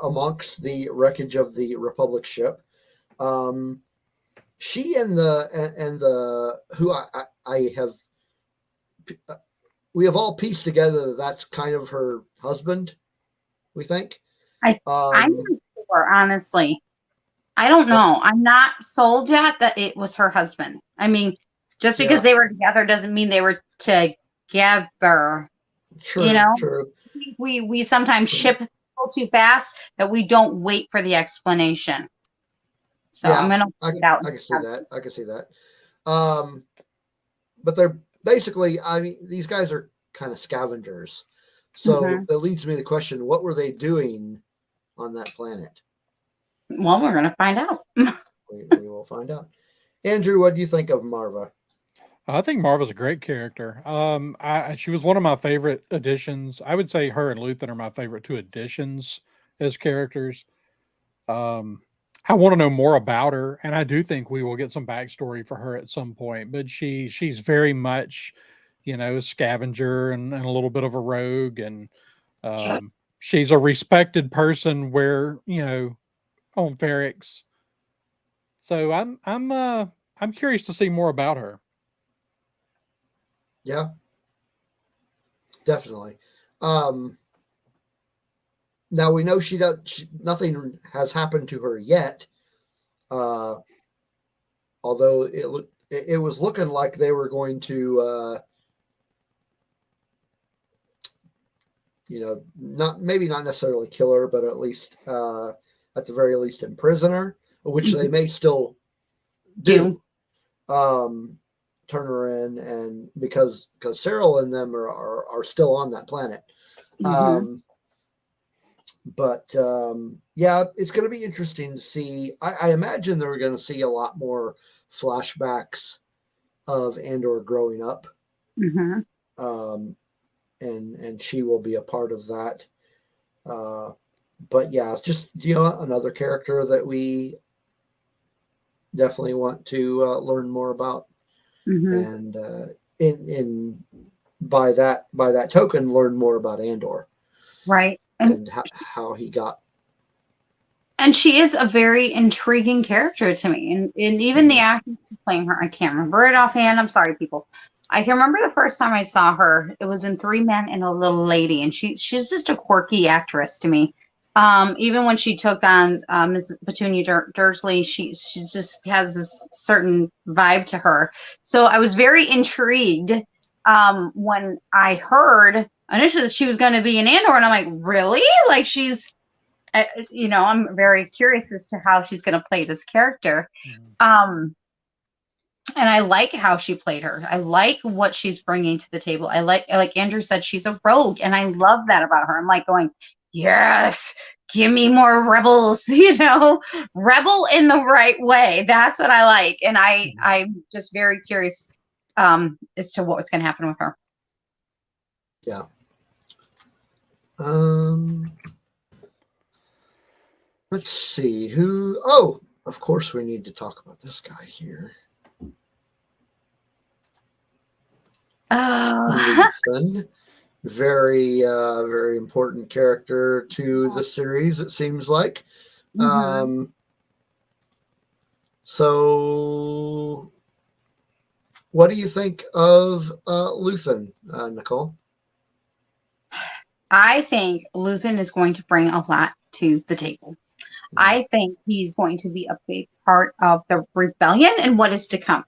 amongst the wreckage of the Republic ship. She and the who I have we have all pieced together that that's kind of her husband. We think. I'm not sure, honestly. I don't know. I'm not sold yet that it was her husband. I mean, just because they were together doesn't mean they were together. True. You know, true. We sometimes ship people too fast that we don't wait for the explanation. So I'm gonna put it out. I can see that. I can see that. But they're basically, I mean, these guys are kind of scavengers. So that leads me to the question: what were they doing on that planet? Well, we're gonna find out. we will find out. Andrew, what do you think of Marva? I think Marva's a great character. She was one of my favorite additions. I would say her and Luthen are my favorite two additions as characters. I want to know more about her, and I do think we will get some backstory for her at some point. But she's very much, a scavenger and a little bit of a rogue, and she's a respected person where on Ferrix. So I'm curious to see more about her. Yeah, definitely. Now we know nothing has happened to her yet. Although it was looking like they were going to, not necessarily kill her, but at least at the very least imprison her, which they may still do. Turn her in, and because Cyril and them are still on that planet. Um, but yeah, it's going to be interesting to see. I imagine that we're going to see a lot more flashbacks of Andor growing up. And she will be a part of that. But yeah, it's just, another character that we definitely want to learn more about. And by that token, learn more about Andor. Right. And how he got. And she is a very intriguing character to me. And even the actress playing her, I can't remember it offhand. I'm sorry, people. I can remember the first time I saw her. It was in Three Men and a Little Lady. And she's just a quirky actress to me. Even when she took on Mrs. Petunia Dursley, she just has this certain vibe to her. So I was very intrigued when I heard initially that she was going to be in Andor. And I'm like, really? Like I'm very curious as to how she's going to play this character. And I like how she played her. I like what she's bringing to the table. I like Andrew said, she's a rogue. And I love that about her. I'm like going, yes, give me more rebels, rebel in the right way. That's what I like. And I'm just very curious as to what's going to happen with her. Yeah. Let's see who. Oh, of course, we need to talk about this guy here. Luthen. Very, very important character to the series, it seems like. So, what do you think of Luthen, Nicole? I think Luthen is going to bring a lot to the table. I think he's going to be a big part of the rebellion and what is to come.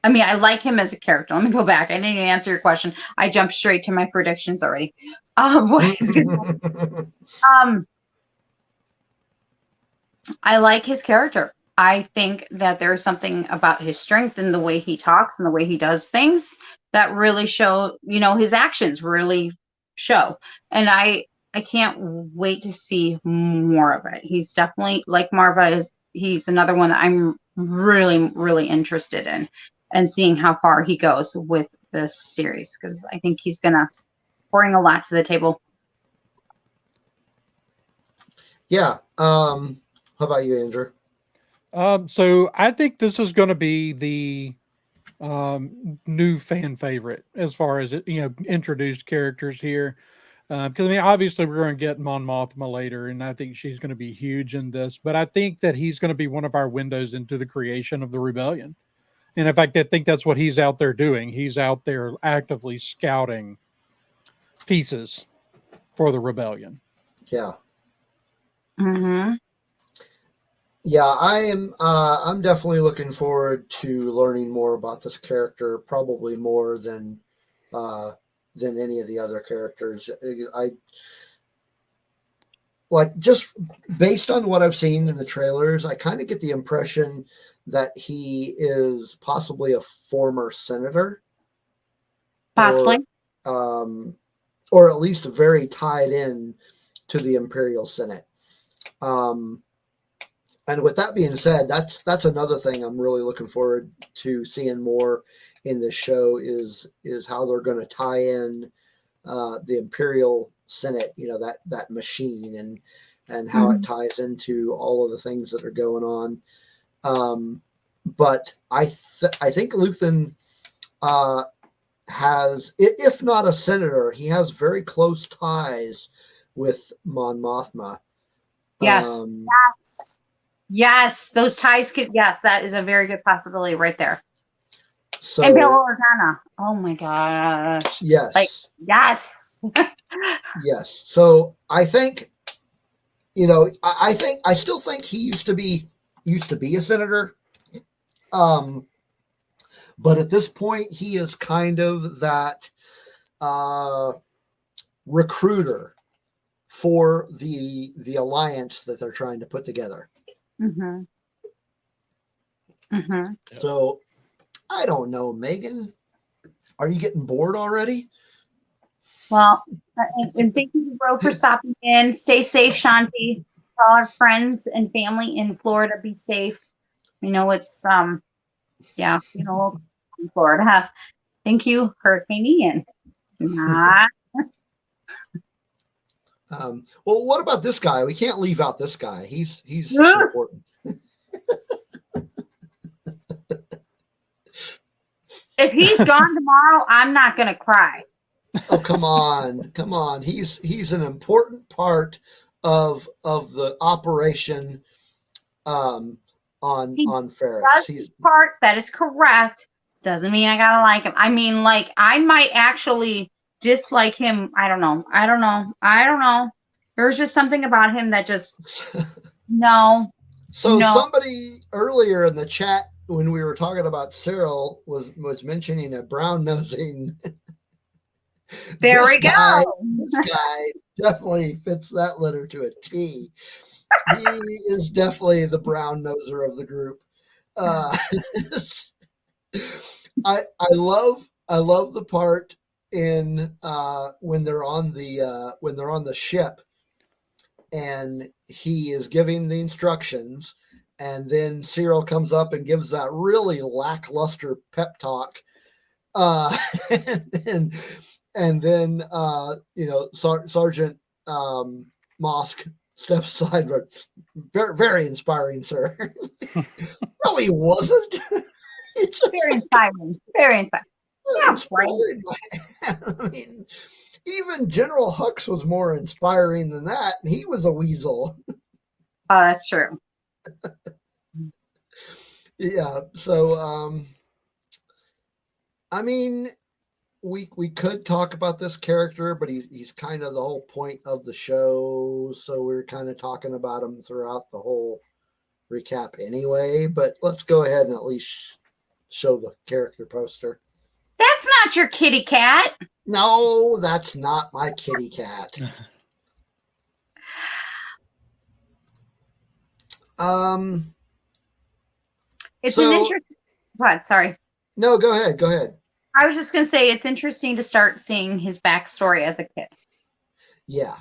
I like him as a character. Let me go back. I didn't even answer your question. I jumped straight to my predictions already. I like his character. I think that there's something about his strength and the way he talks and the way he does things that really show, his actions really show. And I can't wait to see more of it. He's definitely, like Marva, he's another one that I'm really, really interested in and seeing how far he goes with this series, because I think he's going to bring a lot to the table. Yeah. How about you, Andrew? So I think this is going to be the new fan favorite as far as introduced characters here. Because obviously we're going to get Mon Mothma later, and I think she's going to be huge in this. But I think that he's going to be one of our windows into the creation of the rebellion. And in fact, I think that's what he's out there doing. He's out there actively scouting pieces for the rebellion. Yeah. Yeah, I'm definitely looking forward to learning more about this character, probably more than any of the other characters. I like, just based on what I've seen in the trailers, I kind of get the impression that he is possibly a former senator. Possibly. Or at least very tied in to the Imperial Senate. And with that being said, that's another thing I'm really looking forward to seeing more in this show is how they're going to tie in the Imperial Senate, that machine, and how it ties into all of the things that are going on. But I think Luthen has, if not a senator, he has very close ties with Mon Mothma. Yes. Yes. Those ties could, that is a very good possibility right there. So, and Bail Organa. Oh my gosh. Yes. Yes. Yes. So I think, I still think he used to be a senator. But at this point, he is kind of that recruiter for the alliance that they're trying to put together. So I don't know, Megan. Are you getting bored already? Well, and thank you, bro, for stopping in. Stay safe, Shanti. All our friends and family in Florida, be safe. We know it's in Florida. Thank you, Hurricane Ian. Nah. Well, what about this guy? We can't leave out this guy. He's important. If he's gone tomorrow, I'm not gonna cry. Oh, come on. He's an important part of the operation on Ferrex. He's part that is correct. Doesn't mean I gotta like him. I mean, like, I might actually dislike him. I don't know. There's just something about him that just no. Somebody earlier in the chat when we were talking about Cyril was mentioning a brown nosing. There we go. This guy definitely fits that letter to a T. He is definitely the brown noser of the group. I love the part in when they're on the ship and he is giving the instructions, and then Cyril comes up and gives that really lackluster pep talk, and then Sergeant Mosk steps aside. Very, very inspiring, sir. No, he wasn't. Very inspiring. Very inspiring. Yeah, inspiring. I mean, even General Hux was more inspiring than that, and he was a weasel. Oh, that's true. Yeah. So, I mean, we could talk about this character, but he's kind of the whole point of the show, so we're kind of talking about him throughout the whole recap anyway. But let's go ahead and at least show the character poster. That's not your kitty cat. No, that's not my kitty cat. It's an interesting. What? Sorry. No, go ahead. I was just going to say it's interesting to start seeing his backstory as a kid. Yeah.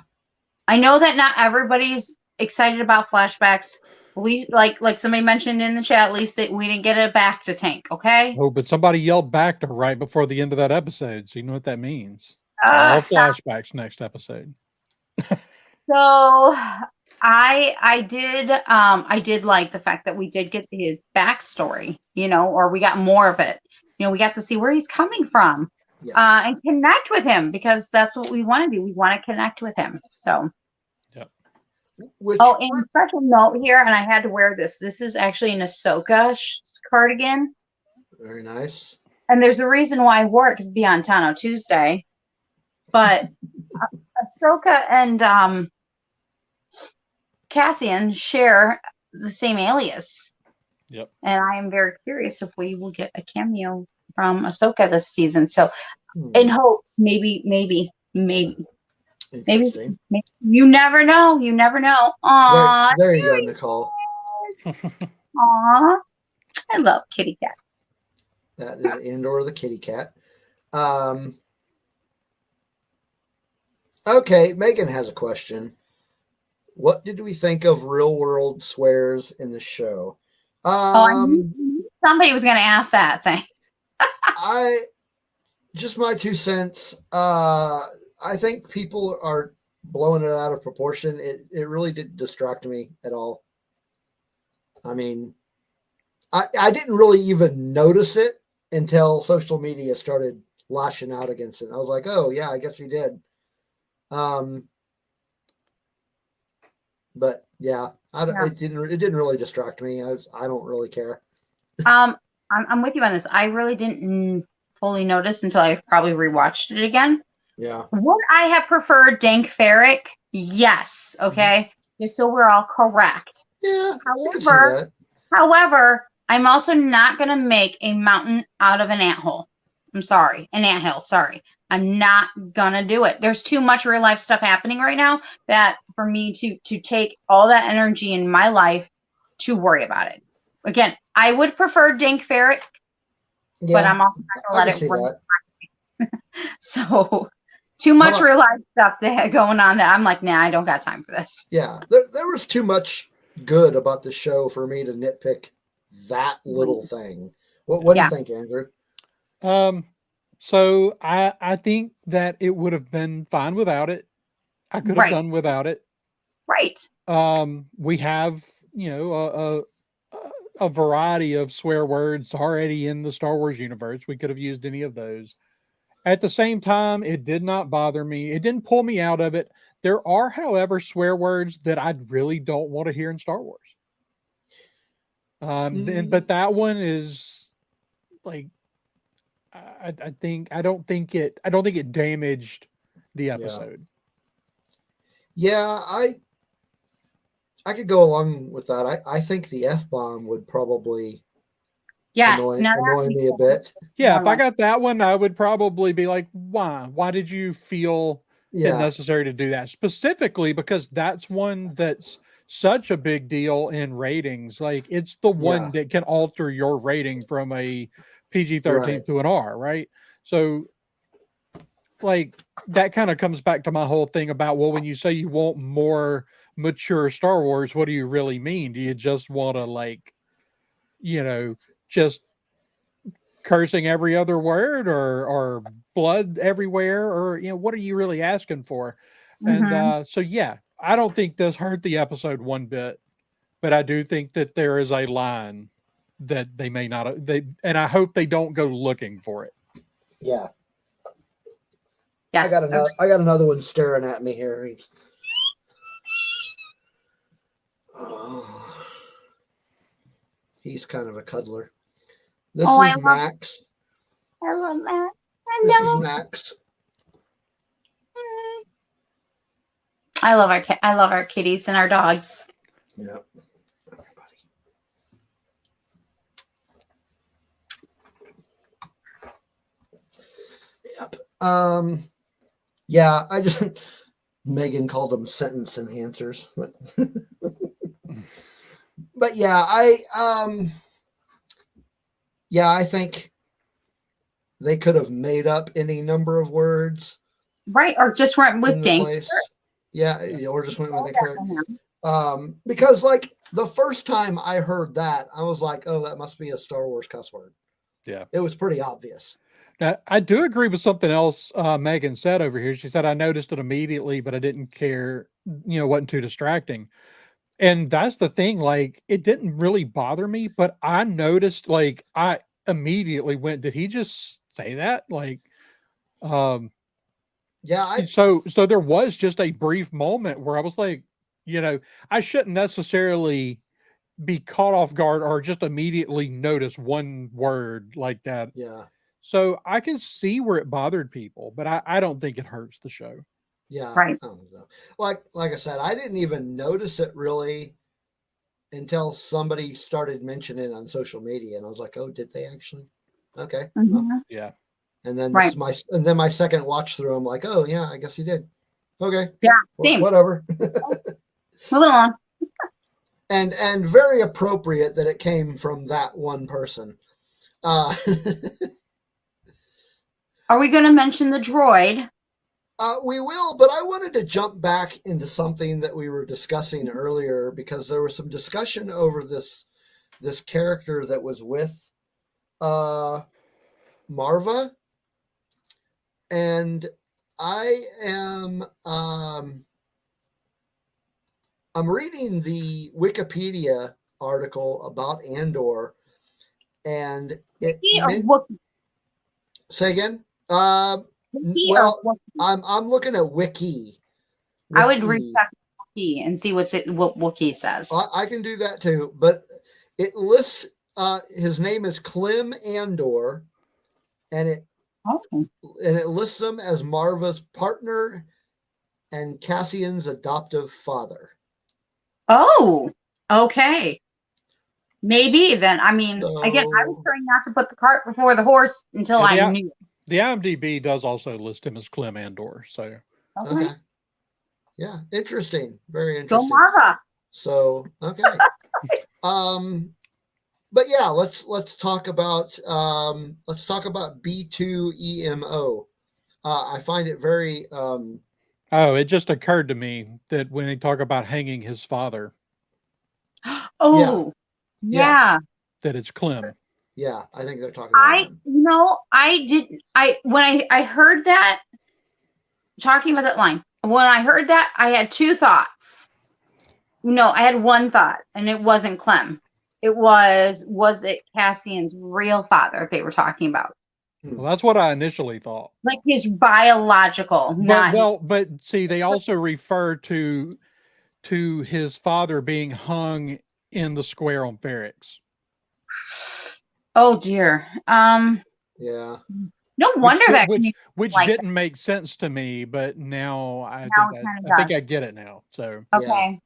I know that not everybody's excited about flashbacks. We like somebody mentioned in the chat, at least that we didn't get it back to Tank. Okay. Oh, but somebody yelled back to her right before the end of that episode. So you know what that means. All flashbacks next episode. So I did like the fact that we did get his backstory, or we got more of it. We got to see where he's coming from, yes. And connect with him, because that's what we want to do. We want to connect with him. So, yep. And special note here, and I had to wear this. This is actually an Ahsoka cardigan. Very nice. And there's a reason why I wore it, to be on Tano Tuesday. But Ahsoka and Cassian share the same alias. Yep. And I am very curious if we will get a cameo from Ahsoka this season. So, in hopes, maybe. Interesting. Maybe. You never know. Aww. There you go, Nicole. Aww. I love kitty cat. That is Andor the kitty cat. Okay, Megan has a question. What did we think of real world swears in the show? Somebody was going to ask that thing. Just my 2 cents. I think people are blowing it out of proportion. It really didn't distract me at all. I mean, I didn't really even notice it until social media started lashing out against it. I was like, oh yeah, I guess he did. But yeah, it didn't really distract me. I don't really care. I'm with you on this. I really didn't fully notice until I probably rewatched it again. Yeah. Would I have preferred Dank Ferrick? Yes. Okay. Just so we're all correct. Yeah. However, I'm also not going to make a mountain out of an anthole. I'm sorry. An anthill. Sorry. I'm not going to do it. There's too much real life stuff happening right now that for me to take all that energy in my life to worry about it. Again, I would prefer Dank Ferrick, but I'm also not going to let it run. So Too much real life stuff going on that I'm like, nah, I don't got time for this. Yeah, there was too much good about the show for me to nitpick that little thing. What do you think, Andrew? So I think that it would have been fine without it. I could have done without it. Right. We have, a variety of swear words already in the Star Wars universe. We could have used any of those. At the same time, it did not bother me. It didn't pull me out of it. There are, however, swear words that I really don't want to hear in Star Wars. But that one is like, I don't think it damaged the episode. Yeah, I could go along with that. I think the F-bomb would probably annoy me a bit. Yeah, if I got that one, I would probably be like, why? Why did you feel it necessary to do that? Specifically because that's one that's such a big deal in ratings. Like it's the one that can alter your rating from a PG-13 to an R, right? So like that kind of comes back to my whole thing about, well, when you say you want more mature Star Wars, what do you really mean? Do you just want to like, just cursing every other word or blood everywhere, or what are you really asking for? And so I don't think this hurt the episode one bit, but I do think that there is a line that they may not and I hope they don't go looking for it. Yeah. Yes. I got another one staring at me here. He's kind of a cuddler. This is Max. I love that. This is Max. I love our kitties and our dogs. Yeah. Everybody. Yep. I just Megan called them sentence enhancers. But I think they could have made up any number of words. Right, or just went with Dink. Yeah, or just went with the character. Because like the first time I heard that, I was like, oh, that must be a Star Wars cuss word. Yeah. It was pretty obvious. Now, I do agree with something else Megan said over here. She said, I noticed it immediately, but I didn't care, wasn't too distracting. And that's the thing, like, it didn't really bother me, but I noticed, like, I immediately went, did he just say that? Like, so there was just a brief moment where I was like, I shouldn't necessarily be caught off guard or just immediately notice one word like that. Yeah. So I can see where it bothered people, but I don't think it hurts the show. Yeah. Right. I don't think so. Like I said, I didn't even notice it really until somebody started mentioning it on social media, and I was like, "Oh, did they actually?" Okay. Well, yeah. And then my second watch through, I'm like, "Oh yeah, I guess he did." Okay. Yeah. Same. Whatever. Moving on. And very appropriate that it came from that one person. Are we going to mention the droid? We will, but I wanted to jump back into something that we were discussing earlier, because there was some discussion over this character that was with Marva, and I am I'm reading the Wikipedia article about Andor, and say again. Well, I'm looking at Wiki. I would recheck Wiki and see what Wiki says. I can do that too, but it lists his name is Clem Andor, and it lists him as Marva's partner and Cassian's adoptive father. Oh, okay. Maybe then. I mean, again, I was trying not to put the cart before the horse until I knew. The IMDb does also list him as Clem Andor. So okay. Yeah, interesting. Very interesting. Go Marva. So okay. But yeah, let's talk about B2EMO. I find it very. Oh, it just occurred to me that when they talk about hanging his father, Oh, Yeah. yeah. that it's Clem. Yeah, I think they're talking about him. When I heard that, talking about that line, when I heard that, I had two thoughts. No, I had one thought, and it wasn't Clem. It was it Cassian's real father they were talking about? Well, that's what I initially thought. Like his biological, not his. But see, they also refer to his father being hung in the square on Ferrix. Oh dear. Yeah. No wonder which like didn't make sense to me, but now I think I get it now. So okay.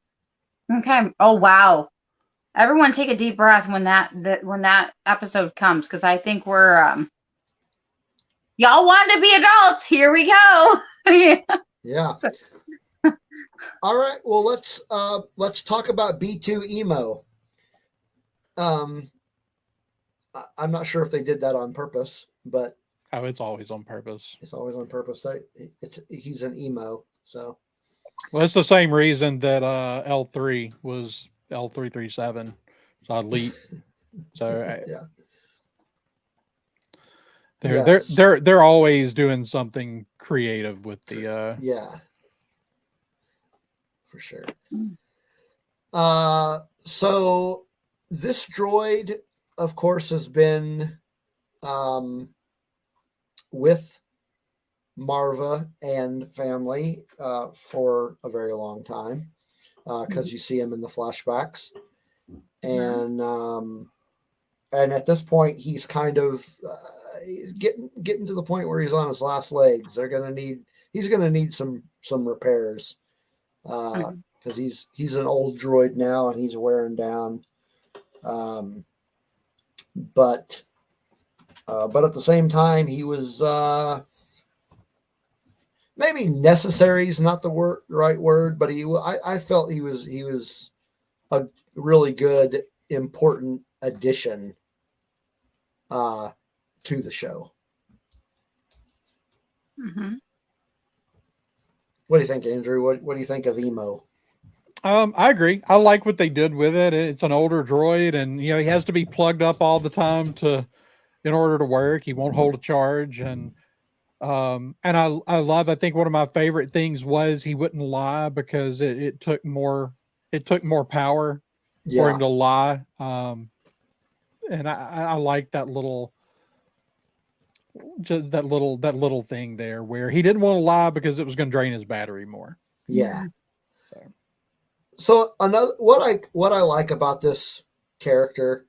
Okay. Oh wow. Everyone take a deep breath when that episode comes, because I think we're y'all want to be adults. Here we go. Yeah. All right. Well, let's talk about B2 emo. I'm not sure if they did that on purpose, but it's always on purpose. It's always on purpose. He's an emo, so. Well, it's the same reason that L3 was L337. So elite. So yeah. They're always doing something creative with the yeah, for sure. So this droid, of course, has been with Marva and family for a very long time, because you see him in the flashbacks, and at this point he's kind of he's getting to the point where he's on his last legs. He's gonna need some repairs, because he's an old droid now and he's wearing down, but at the same time he was maybe necessary is not the right word, but I felt he was a really good, important addition to the show. Mm-hmm. What do you think, Andrew? What do you think of emo? I agree. I like what they did with it. It's an older droid, and he has to be plugged up all the time in order to work. He won't hold a charge, and I think one of my favorite things was he wouldn't lie, because it took more power for him to lie. And I like that little thing there where he didn't want to lie because it was going to drain his battery more. Yeah. So another what I like about this character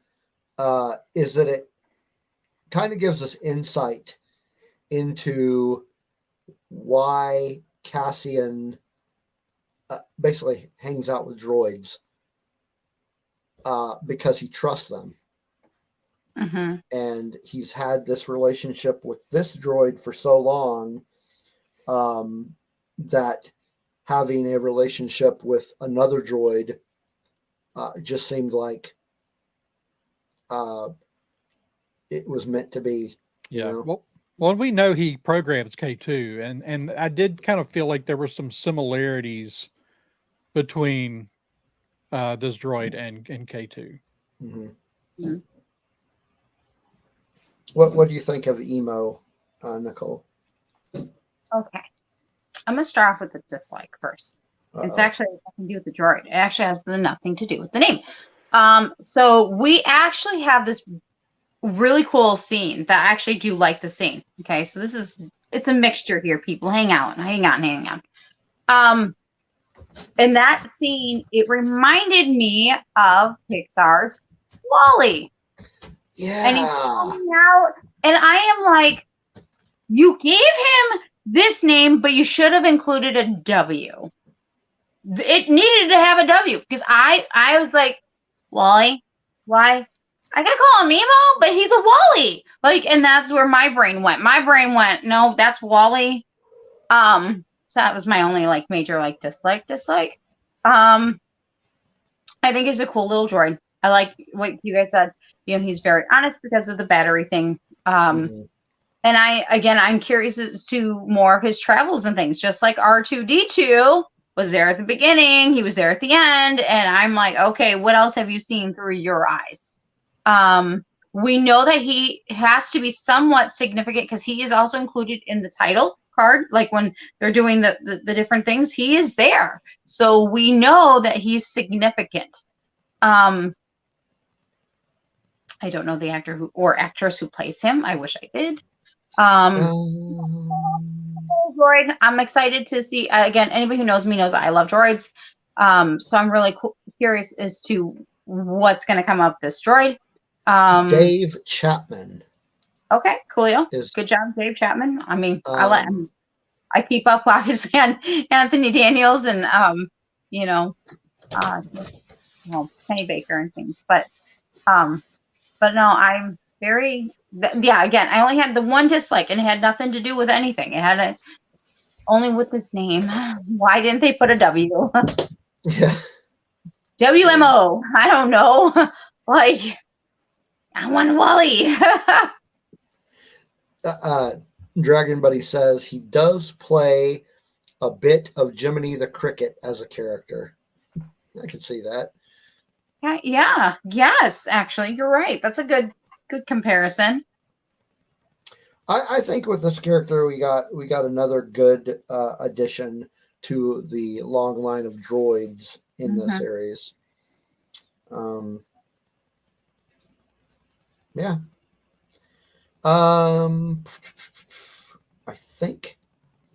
is that it kind of gives us insight into why Cassian basically hangs out with droids, because he trusts them. Mm-hmm. And he's had this relationship with this droid for so long that having a relationship with another droid just seemed like it was meant to be. Yeah. You know? Well, we know he programs K2, and I did kind of feel like there were some similarities between this droid and K2. Mm-hmm. Mm-hmm. What do you think of emo, Nicole? Okay. I'm going to start off with the dislike first. It's actually nothing to do with the droid. It actually has nothing to do with the name. So we actually have this really cool scene that I actually do like the scene. Okay. So it's a mixture here, people. Hang out. In that scene, it reminded me of Pixar's WALL-E. Yeah. And he's coming out, and I am like, you gave him this name, but you should have included a W. It needed to have a W, because I was like, WALL-E? Why? I gotta call him Nemo, but he's a WALL-E. Like, and that's where my brain went. My brain went, no, that's WALL-E. So that was my only major dislike. I think he's a cool little droid. I like what you guys said. He's very honest because of the battery thing. And And I'm curious as to more of his travels and things, just like R2D2 was there at the beginning. He was there at the end. And I'm like, okay, what else have you seen through your eyes? We know that he has to be somewhat significant because he is also included in the title card. Like when they're doing the different things, he is there. So we know that he's significant. I don't know the actor or actress who plays him. I wish I did. Droid, I'm excited to see. Again, anybody who knows me knows I love droids. So I'm really curious as to what's going to come up this droid. Dave Chapman. Okay, coolio. Good job, Dave Chapman. I mean, I keep up obviously on Anthony Daniels and Penny Baker and things, but no, I'm very again, I only had the one dislike and it had nothing to do with anything. It had only with this name. Why didn't they put a W? Yeah. WMO. I don't know. Like, I want Wally. Dragon Buddy says he does play a bit of Jiminy the Cricket as a character. I can see that. Yeah. Yes, actually, you're right. That's a good comparison. I think with this character, we got another good addition to the long line of droids in the series. Yeah. I think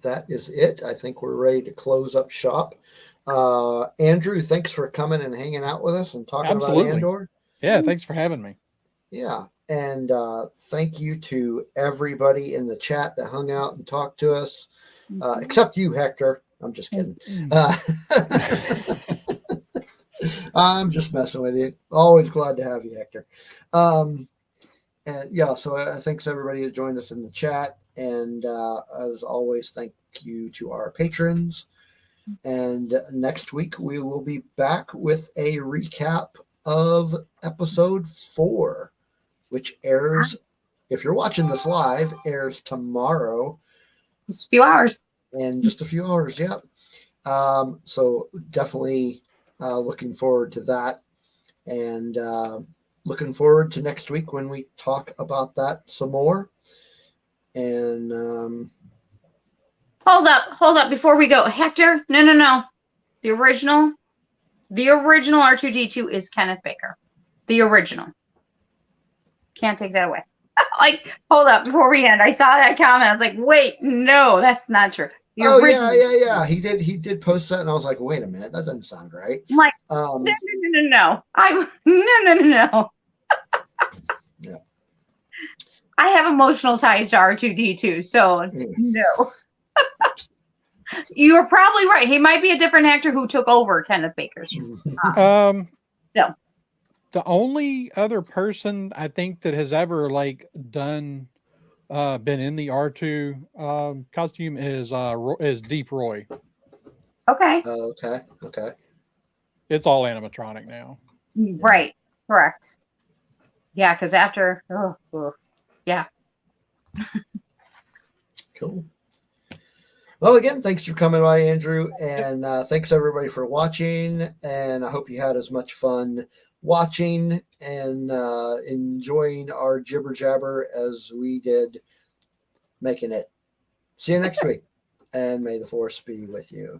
that is it. I think we're ready to close up shop. Andrew, thanks for coming and hanging out with us and talking about Andor. Yeah, thanks for having me. Yeah. And thank you to everybody in the chat that hung out and talked to us, except you, Hector. I'm just kidding. I'm just messing with you. Always glad to have you, Hector. And yeah, so thanks everybody that joined us in the chat. And as always, thank you to our patrons. And next week we will be back with a recap of episode 4, which airs, if you're watching this live, airs tomorrow. Just a few hours. In just a few hours, yeah. So definitely looking forward to that. And looking forward to next week when we talk about that some more. And hold up before we go. Hector, no. The original R2D2 is Kenneth Baker. The original. Can't take that away. Like, hold up before we end. I saw that comment. I was like, wait, no, that's not true. Yeah. He did post that, and I was like, wait a minute, that doesn't sound right. I'm like, no. No. Yeah. I have emotional ties to R2D2, so no. You're probably right. He might be a different actor who took over Kenneth Baker's. No. The only other person I think that has ever been in the R2 costume is Deep Roy. Okay. Okay. It's all animatronic now. Right. Correct. Yeah, because after, yeah. Cool. Well, again, thanks for coming by, Andrew, and thanks everybody for watching. And I hope you had as much fun watching and enjoying our jibber jabber as we did making it. See you next week, and may the force be with you.